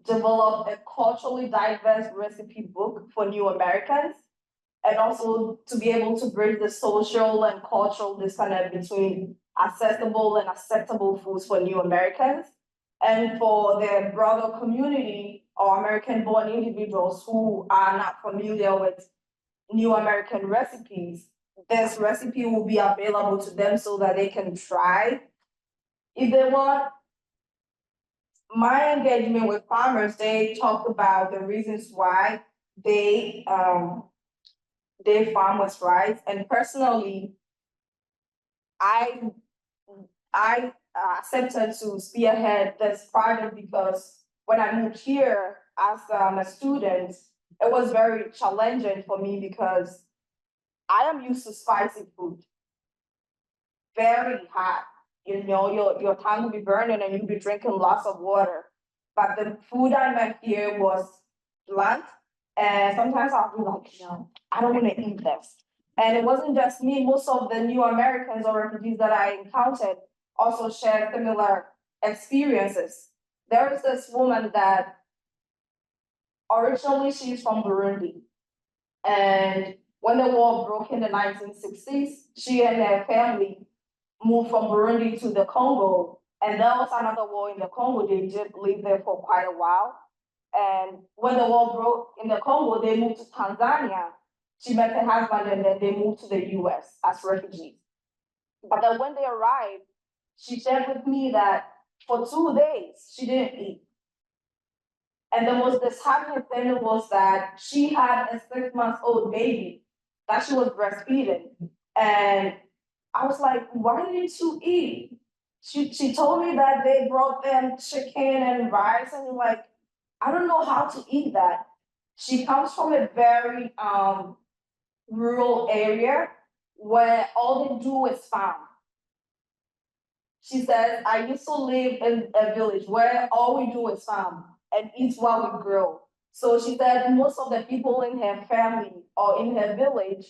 develop a culturally diverse recipe book for new Americans and also to be able to bridge the social and cultural disconnect between accessible and acceptable foods for new Americans. And for the broader community or American-born individuals who are not familiar with new American recipes, this recipe will be available to them so that they can try if they want. My engagement with farmers, they talked about the reasons why they farm with rice. And personally, I accepted to spearhead this project because when I moved here as a student, it was very challenging for me because I am used to spicy food, very hot. You know, your tongue will be burning and you'll be drinking lots of water. But the food I met here was blunt, and sometimes I'll be like, no, I don't want to eat this. And it wasn't just me, most of the new Americans or refugees that I encountered also shared similar experiences. There is this woman that originally she's from Burundi. And when the war broke in the 1960s, she and her family moved from Burundi to the Congo. And there was another war in the Congo. They did live there for quite a while. And when the war broke in the Congo, they moved to Tanzania. She met her husband and then they moved to the US as refugees. But then when they arrived, she shared with me that for 2 days, she didn't eat. And the most disheartening thing was that she had a 6-month-old baby that she was breastfeeding. And I was like, why didn't you eat? She told me that they brought them chicken and rice, and like, I don't know how to eat that. She comes from a very rural area where all they do is farm. She says, I used to live in a village where all we do is farm and eat what we grow. So she said most of the people in her family or in her village,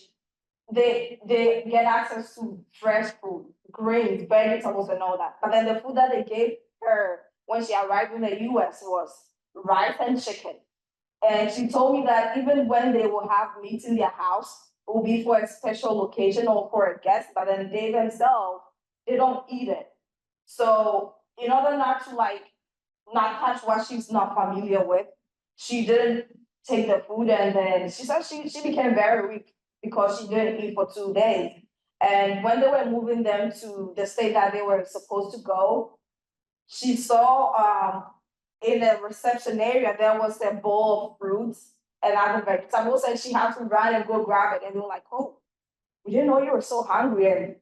they get access to fresh food, grains, vegetables, and all that. But then the food that they gave her when she arrived in the US was rice and chicken. And she told me that even when they will have meat in their house, it will be for a special occasion or for a guest, but then they themselves, they don't eat it. So in order not to not touch what she's not familiar with, she didn't take the food, and then she said she became very weak because she didn't eat for 2 days. And when they were moving them to the state that they were supposed to go, she saw in the reception area there was a bowl of fruits and other vegetables, and she had to run and go grab it. And they were like, "Oh, we didn't know you were so hungry." And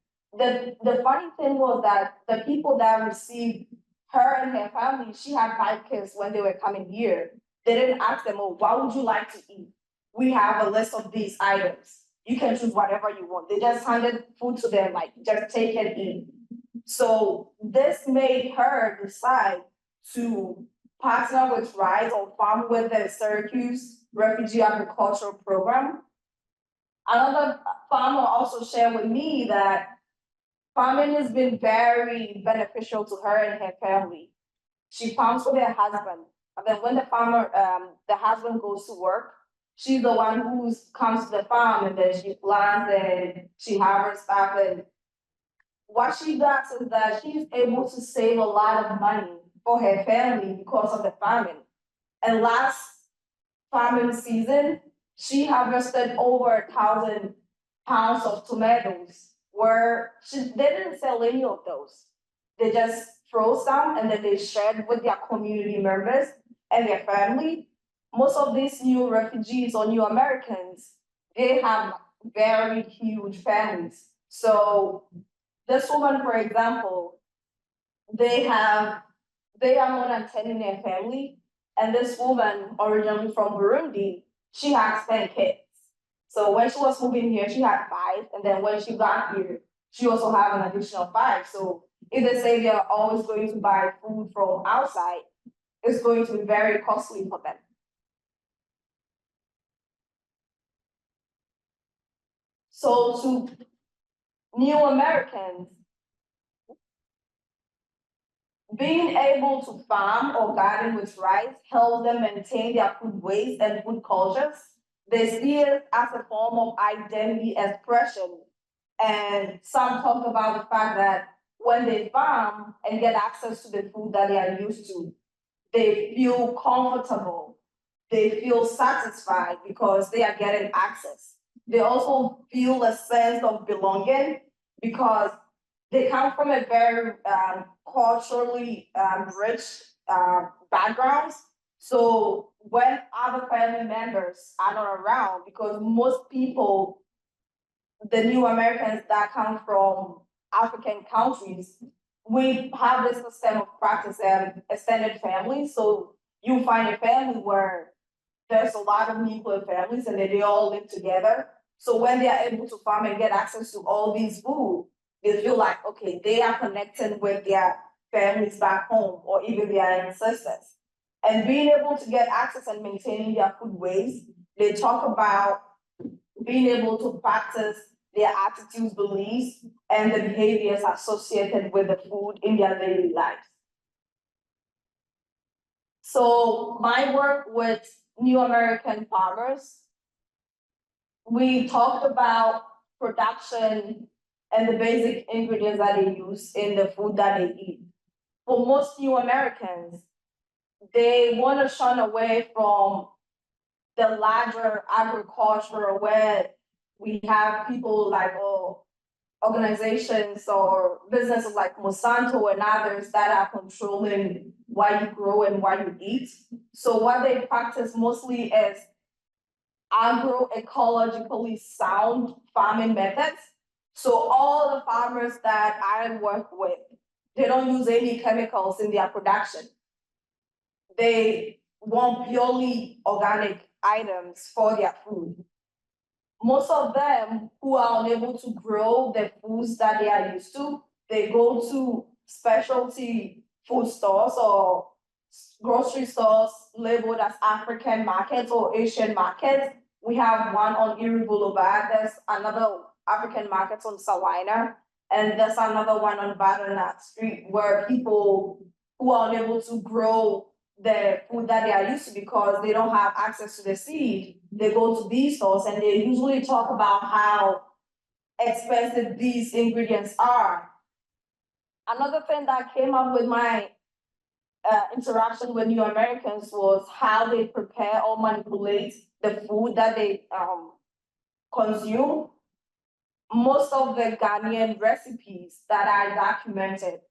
the funny thing was that the people that received her and her family, she had 5 kids when they were coming here. They didn't ask them, oh, what would you like to eat? We have a list of these items. You can choose whatever you want. They just handed food to them, like, just take and eat. So this made her decide to partner with RISE or farm with the Syracuse Refugee Agricultural Program. Another farmer also shared with me that farming has been very beneficial to her and her family. She farms with her husband, and then when the husband goes to work, she's the one who comes to the farm and then she plants and she harvests stuff. And what she does is that she's able to save a lot of money for her family because of the farming. And last farming season, she harvested over 1,000 pounds of tomatoes, where they didn't sell any of those. They just froze them and then they shared with their community members and their family. Most of these new refugees or new Americans, they have very huge families. So this woman, for example, they are more than 10 in their family. And this woman, originally from Burundi, she has 10 kids. So when she was moving here, she had 5. And then when she got here, she also had an additional 5. So if they say they're always going to buy food from outside, it's going to be very costly for them. So to new Americans, being able to farm or garden with rice helps them maintain their food ways and food cultures. They see it as a form of identity expression. And some talk about the fact that when they farm and get access to the food that they are used to, they feel comfortable. They feel satisfied because they are getting access. They also feel a sense of belonging because they come from a very culturally rich backgrounds. So when other family members are not around, because most people, the new Americans that come from African countries, we have this system of practice and extended families. So you find a family where there's a lot of nuclear families and they all live together. So when they are able to farm and get access to all these food, they feel like, okay, they are connected with their families back home or even their ancestors. And being able to get access and maintaining their food ways, they talk about being able to practice their attitudes, beliefs, and the behaviors associated with the food in their daily lives. So my work with new American farmers, we talked about production and the basic ingredients that they use in the food that they eat. For most new Americans, they want to shun away from the larger agriculture where we have people like organizations or businesses like Monsanto and others that are controlling what you grow and what you eat. So what they practice mostly is agroecologically sound farming methods. So all the farmers that I work with, they don't use any chemicals in their production. They want purely organic items for their food. Most of them who are unable to grow the foods that they are used to, they go to specialty food stores or grocery stores labeled as African markets or Asian markets. We have one on Erie Boulevard. There's another African market on Salina, and there's another one on Butternut Street where people who are unable to grow the food that they are used to because they don't have access to the seed, they go to these stores and they usually talk about how expensive these ingredients are. Another thing that came up with my interaction with new Americans was how they prepare or manipulate the food that they consume. Most of the Ghanaian recipes that I documented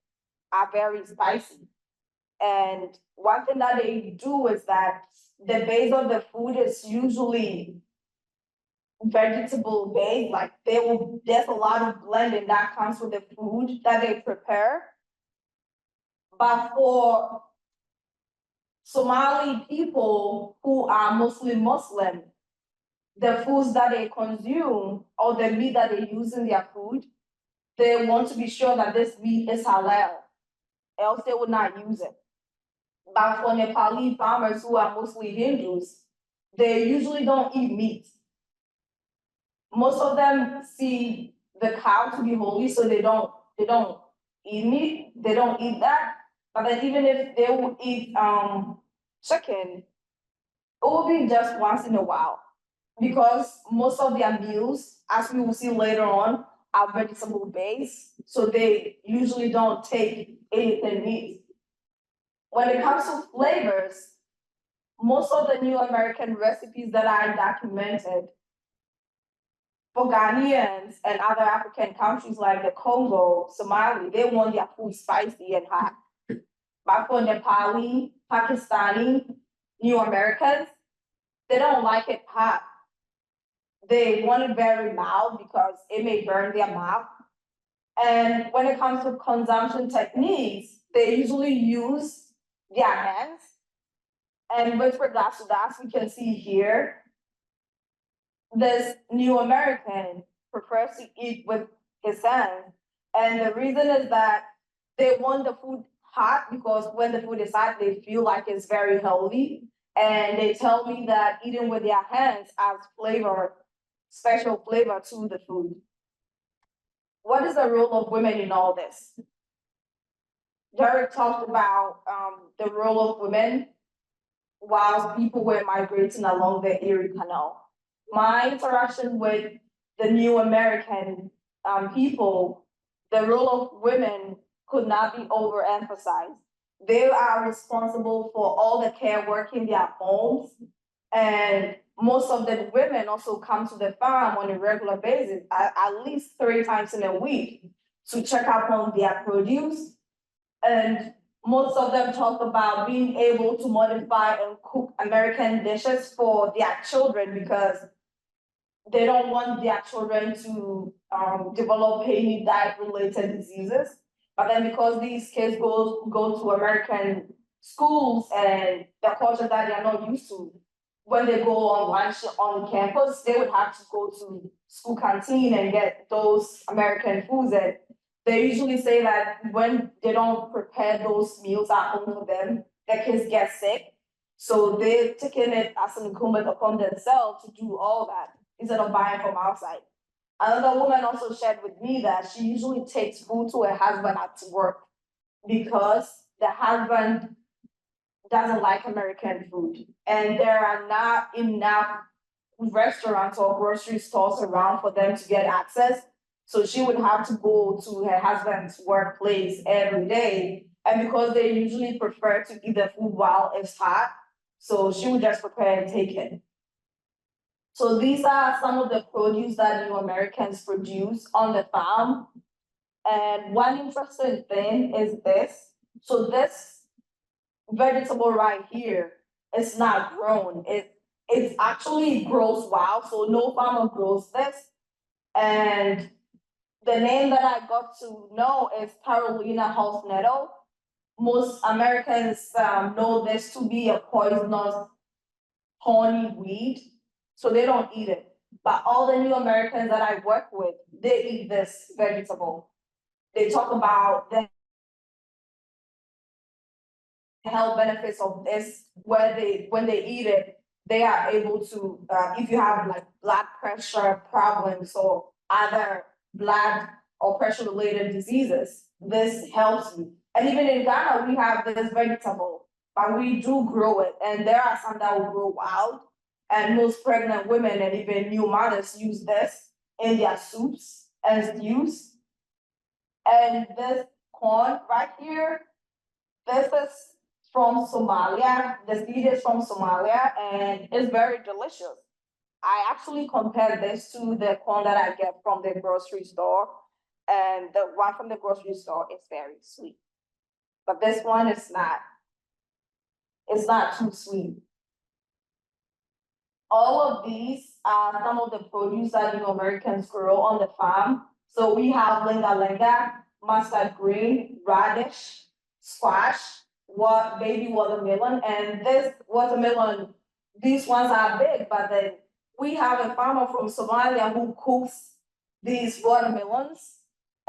are very spicy. And one thing that they do is that the base of the food is usually vegetable based, like there's a lot of blending that comes with the food that they prepare. But for Somali people who are mostly Muslim, the foods that they consume or the meat that they use in their food, they want to be sure that this meat is halal, else they would not use it. But for Nepali farmers who are mostly Hindus, they usually don't eat meat. Most of them see the cow to be holy, so they don't eat meat. They don't eat that. But then even if they will eat chicken, it will be just once in a while because most of their meals, as we will see later on, are vegetable based. So they usually don't take anything meat. When it comes to flavors, most of the new American recipes that are documented for Ghanaians and other African countries like the Congo, Somali, they want their food spicy and hot. But for Nepali, Pakistani, New Americans, they don't like it hot. They want it very mild because it may burn their mouth. And when it comes to consumption techniques, they usually use their hands. And with regards to that, we can see here, this new American prefers to eat with his hands. And the reason is that they want the food hot because when the food is hot, they feel like it's very healthy. And they tell me that eating with their hands adds flavor, special flavor to the food. What is the role of women in all this? Derrick talked about the role of women while people were migrating along the Erie Canal. My interaction with the new American people, the role of women could not be overemphasized. They are responsible for all the care work in their homes, and most of the women also come to the farm on a regular basis, at least 3 times in a week, to check up on their produce. And most of them talk about being able to modify and cook American dishes for their children because they don't want their children to develop any diet-related diseases. But then because these kids go to American schools and the culture that they are not used to, when they go on lunch on campus, they would have to go to school canteen and get those American foods. And they usually say that when they don't prepare those meals at home for them, the kids get sick. So they're taking it as an incumbent upon themselves to do all that instead of buying from outside. Another woman also shared with me that she usually takes food to her husband at work because the husband doesn't like American food. And there are not enough restaurants or grocery stores around for them to get access. So she would have to go to her husband's workplace every day. And because they usually prefer to eat the food while it's hot, so she would just prepare and take it. So these are some of the produce that new Americans produce on the farm. And one interesting thing is this. So this vegetable right here is not grown. It's actually grows wild, so no farmer grows this. And the name that I got to know is Carolina house nettle. Most Americans know this to be a poisonous thorny weed, so they don't eat it. But all the new Americans that I work with, they eat this vegetable. They talk about the health benefits of this, where when they eat it, they are able to, if you have like blood pressure problems or other blood or pressure related diseases, this helps you. And even in Ghana, we have this vegetable, but we do grow it. And there are some that will grow wild. And most pregnant women and even new mothers use this in their soups and stews. And this corn right here, this is from Somalia. The seed is from Somalia and it's very delicious. I actually compare this to the corn that I get from the grocery store. And the one from the grocery store is very sweet. But this one is not. It's not too sweet. All of these are some of the produce that new Americans grow on the farm. So we have lenga lenga, mustard green, radish, squash, what baby watermelon, and this watermelon, these ones are big, but then we have a farmer from Somalia who cooks these watermelons,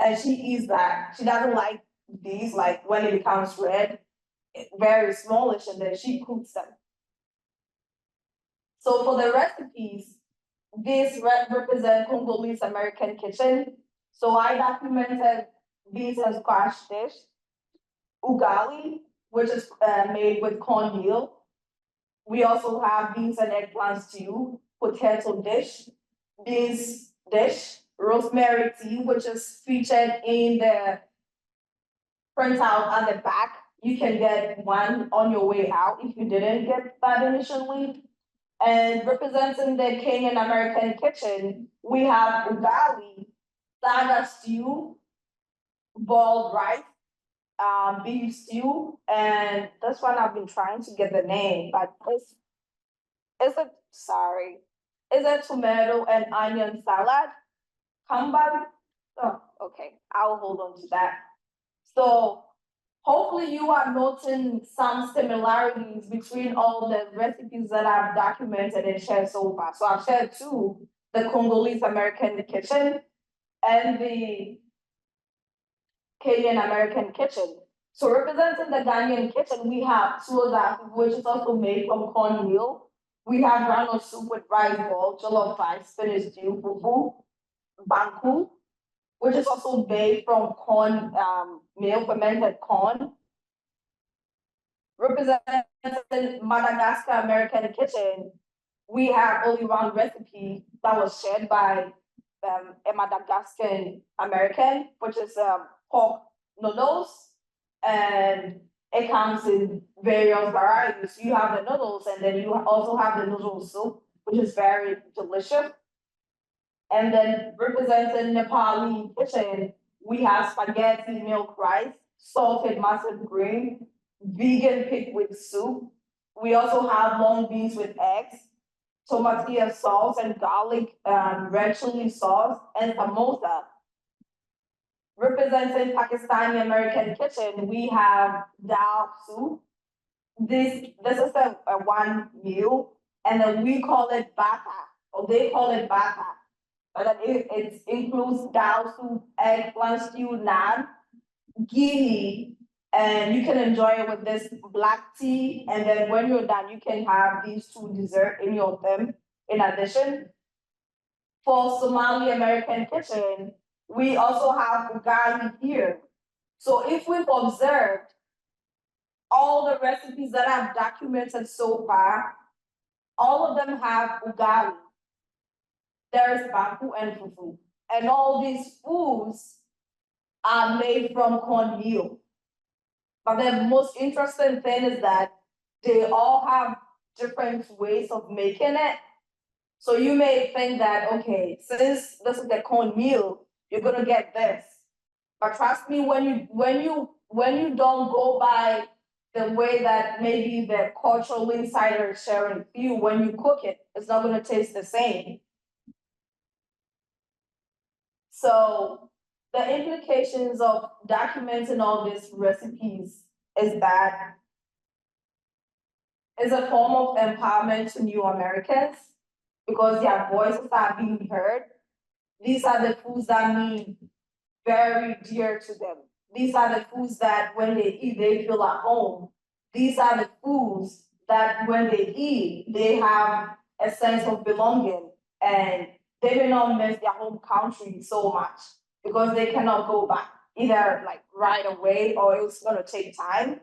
and she eats that. She doesn't like these, like when it becomes red, very smallish, and then she cooks them. So for the recipes, these represent Congolese American kitchen. So I documented beans and squash dish, ugali, which is made with cornmeal. We also have beans and eggplant stew, potato dish, beans dish, rosemary tea, which is featured in the printout at the back. You can get one on your way out if you didn't get that initially. And representing the Kenyan American kitchen, we have ugali, saga stew, boiled rice, beef stew, and this one I've been trying to get the name, but it's a tomato and onion salad. Kambab. Oh, okay, I'll hold on to that. So hopefully you are noting some similarities between all the recipes that I've documented and shared so far. So I've shared two, the Congolese American kitchen and the Kenyan American kitchen. So representing the Ghanaian kitchen, we have suozafi, which is also made from cornmeal. We have granule soup with rice ball, jollof rice, spinach stew, fufu, banku, which is also made from corn, meal, fermented corn. Representing Madagascar American kitchen, we have only one recipe that was shared by a Madagascan American, which is pork noodles, and it comes in various varieties. You have the noodles, and then you also have the noodle soup, which is very delicious. And then representing Nepali kitchen, we have spaghetti, milk rice, salted mustard green, vegan pig with soup. We also have long beans with eggs, tomatillo sauce and garlic, red chili sauce, and samosa. Representing Pakistani American kitchen, we have dal soup. This is a one meal, and then we call it bata, or they call it bata. But then it includes dal soup, eggplant stew, naan, ghee, and you can enjoy it with this black tea. And then when you're done, you can have these two desserts in your them in addition. For Somali American kitchen, we also have ugali here. So if we've observed all the recipes that I've documented so far, all of them have ugali. There is baku and fufu. And all these foods are made from cornmeal. But the most interesting thing is that they all have different ways of making it. So you may think that, okay, since this is the cornmeal, you're gonna get this. But trust me, when you don't go by the way that maybe the cultural insider is sharing with you, when you cook it, it's not gonna taste the same. So the implications of documenting all these recipes is that it's a form of empowerment to new Americans because their voices are being heard. These are the foods that mean very dear to them. These are the foods that when they eat, they feel at home. These are the foods that when they eat, they have a sense of belonging, and they may not miss their home country so much because they cannot go back either like right away or it's gonna take time.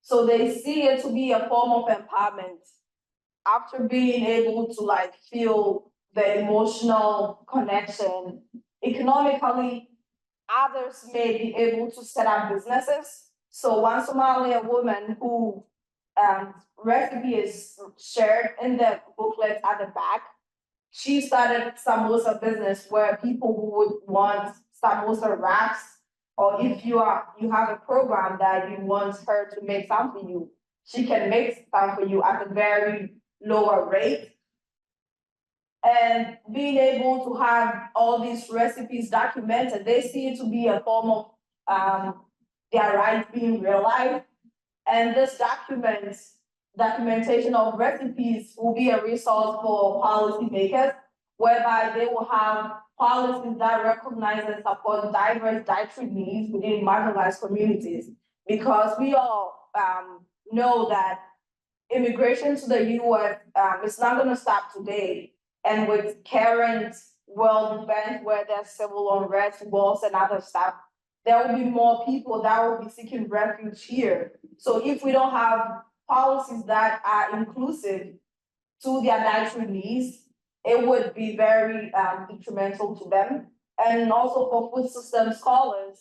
So they see it to be a form of empowerment after being able to like feel the emotional connection. Economically, others may be able to set up businesses. So one Somalian woman who recipe is shared in the booklet at the back, she started samosa business where people who would want samosa wraps, or if you have a program that you want her to make some for you, she can make some for you at a very lower rate. And being able to have all these recipes documented, they see it to be a form of their rights being realized. And this documentation of recipes will be a resource for policymakers, whereby they will have policies that recognize and support diverse dietary needs within marginalized communities. Because we all know that immigration to the US is not going to stop today. And with current world events where there's civil unrest, wars, and other stuff, there will be more people that will be seeking refuge here. So if we don't have policies that are inclusive to their dietary needs, it would be very detrimental to them. And also for food system scholars,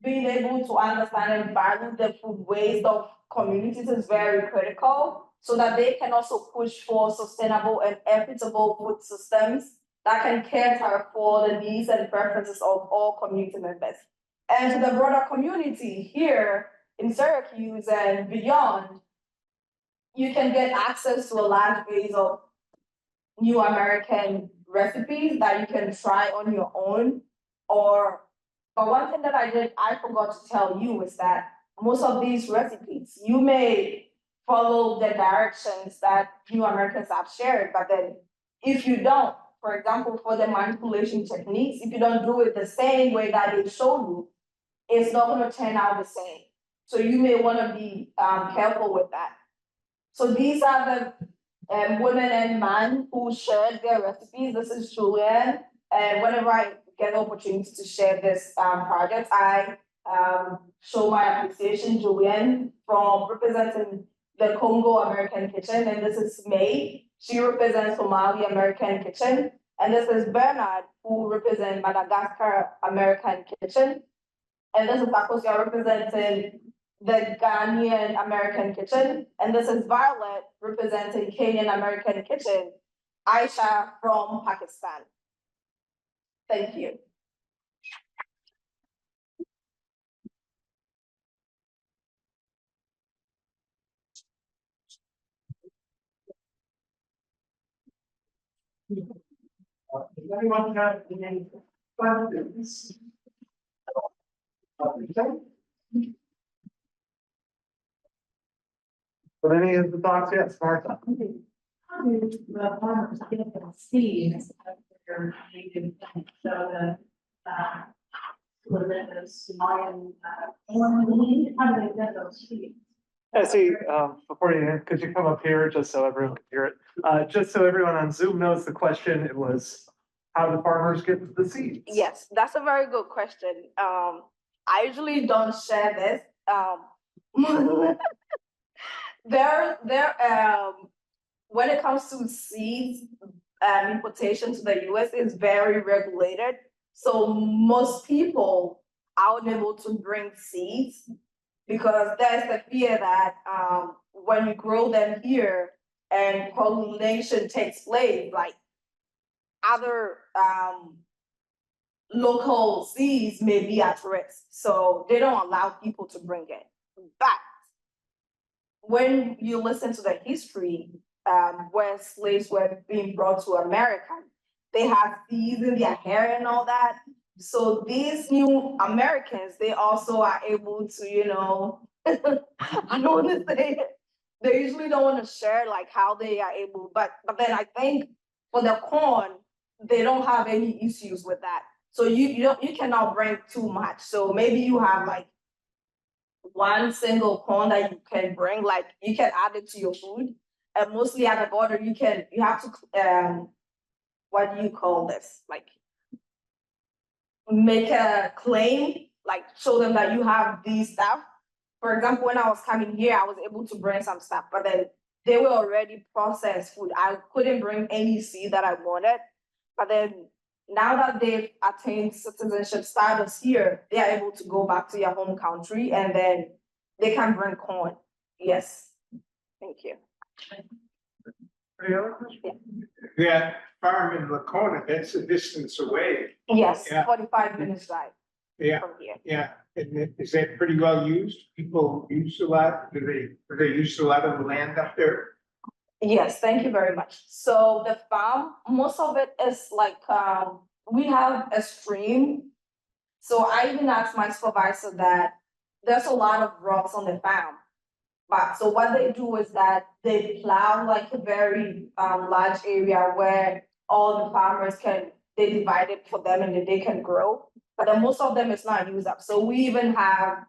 being able to understand and value the food waste of communities is very critical, so that they can also push for sustainable and equitable food systems that can cater for the needs and preferences of all community members. And to the broader community here in Syracuse and beyond, you can get access to a large base of new American recipes that you can try on your own. But one thing that I forgot to tell you is that most of these recipes, you may follow the directions that new Americans have shared, but then if you don't, for example, for the manipulation techniques, if you don't do it the same way that they show you, it's not going to turn out the same. So you may want to be careful with that. So these are the women and men who shared their recipes. This is Julian, and whenever I get the opportunity to share this project, I show my appreciation. Julian from representing the Congo American Kitchen, and this is May. She represents Somali American Kitchen, and this is Bernard, who represents Madagascar American Kitchen, and this is Bakosia representing the Ghanaian American Kitchen, and this is Violet representing Kenyan American Kitchen, Aisha from Pakistan. Thank you. Does anyone have any questions? But any of the thoughts, yes, Martha? How do the farmers get the seeds of their native things? So the, was it the Somalian, how do they get those seeds? Esi, before you, could you come up here just so everyone can hear it? Just so everyone on Zoom knows the question, it was, how do farmers get the seeds? Yes, that's a very good question. I usually don't share this. When it comes to seeds, importation to the US is very regulated. So most people are unable to bring seeds because there's the fear that when you grow them here and pollination takes place, like other local seeds may be at risk. So they don't allow people to bring it. But when you listen to the history, where slaves were being brought to America, they had seeds in their hair and all that. So these new Americans, they also are able to, I don't want to say it. They usually don't want to share like how they are able, but then I think for the corn, they don't have any issues with that. So you cannot bring too much. So maybe you have like one single corn that you can bring, like you can add it to your food. And mostly at the border, you have to what do you call this? Like make a claim, like show them that you have these stuff. For example, when I was coming here, I was able to bring some stuff, but then they were already processed food. I couldn't bring any seed that I wanted. But then now that they've attained citizenship status here, they are able to go back to their home country and then they can bring corn. Yes. Thank you. Any other questions? That farm in Lacona, that's a distance away. Yes, Yeah. 45 minutes drive Yeah, from here. yeah. And is that pretty well used? People use a lot? Do they use a lot of the land up there? Yes, thank you very much. So the farm, most of it is like, we have a stream. So I even asked my supervisor that there's a lot of rocks on the farm. But so what they do is that they plow like a very large area where all the farmers they divide it for them and then they can grow. But then most of them is not used up. So we even have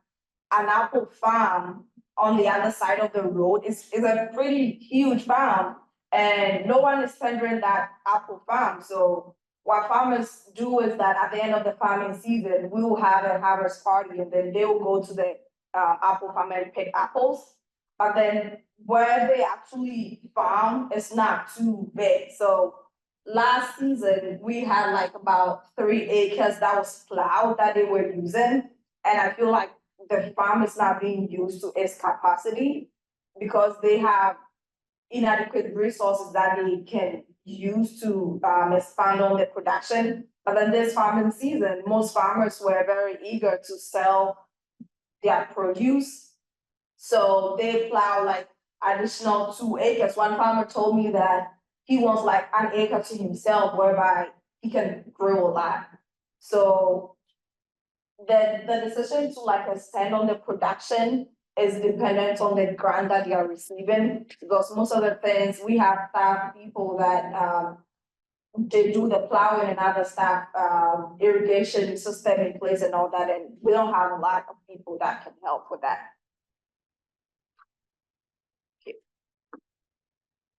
an apple farm on the other side of the road. It's a pretty huge farm and no one is tendering that apple farm. So what farmers do is that at the end of the farming season, we will have a harvest party and then they will go to the apple farm and pick apples. But then where they actually farm is not too big. So last season, we had like about 3 acres that was plowed that they were using. And I feel like the farm is not being used to its capacity because they have inadequate resources that they can use to expand on the production. But then this farming season, most farmers were very eager to sell their produce. So they plow like additional 2 acres. One farmer told me that he wants like an acre to himself whereby he can grow a lot. So the decision to like extend on the production is dependent on the grant that they are receiving, because most of the things we have staff people that they do the plowing and other staff irrigation system in place and all that, and we don't have a lot of people that can help with that.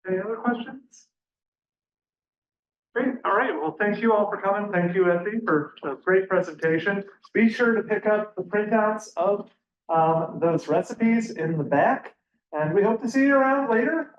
Any other questions? Great, all right, well, thank you all for coming. Thank you, Esi, for a great presentation. Be sure to pick up the printouts of those recipes in the back, and we hope to see you around later.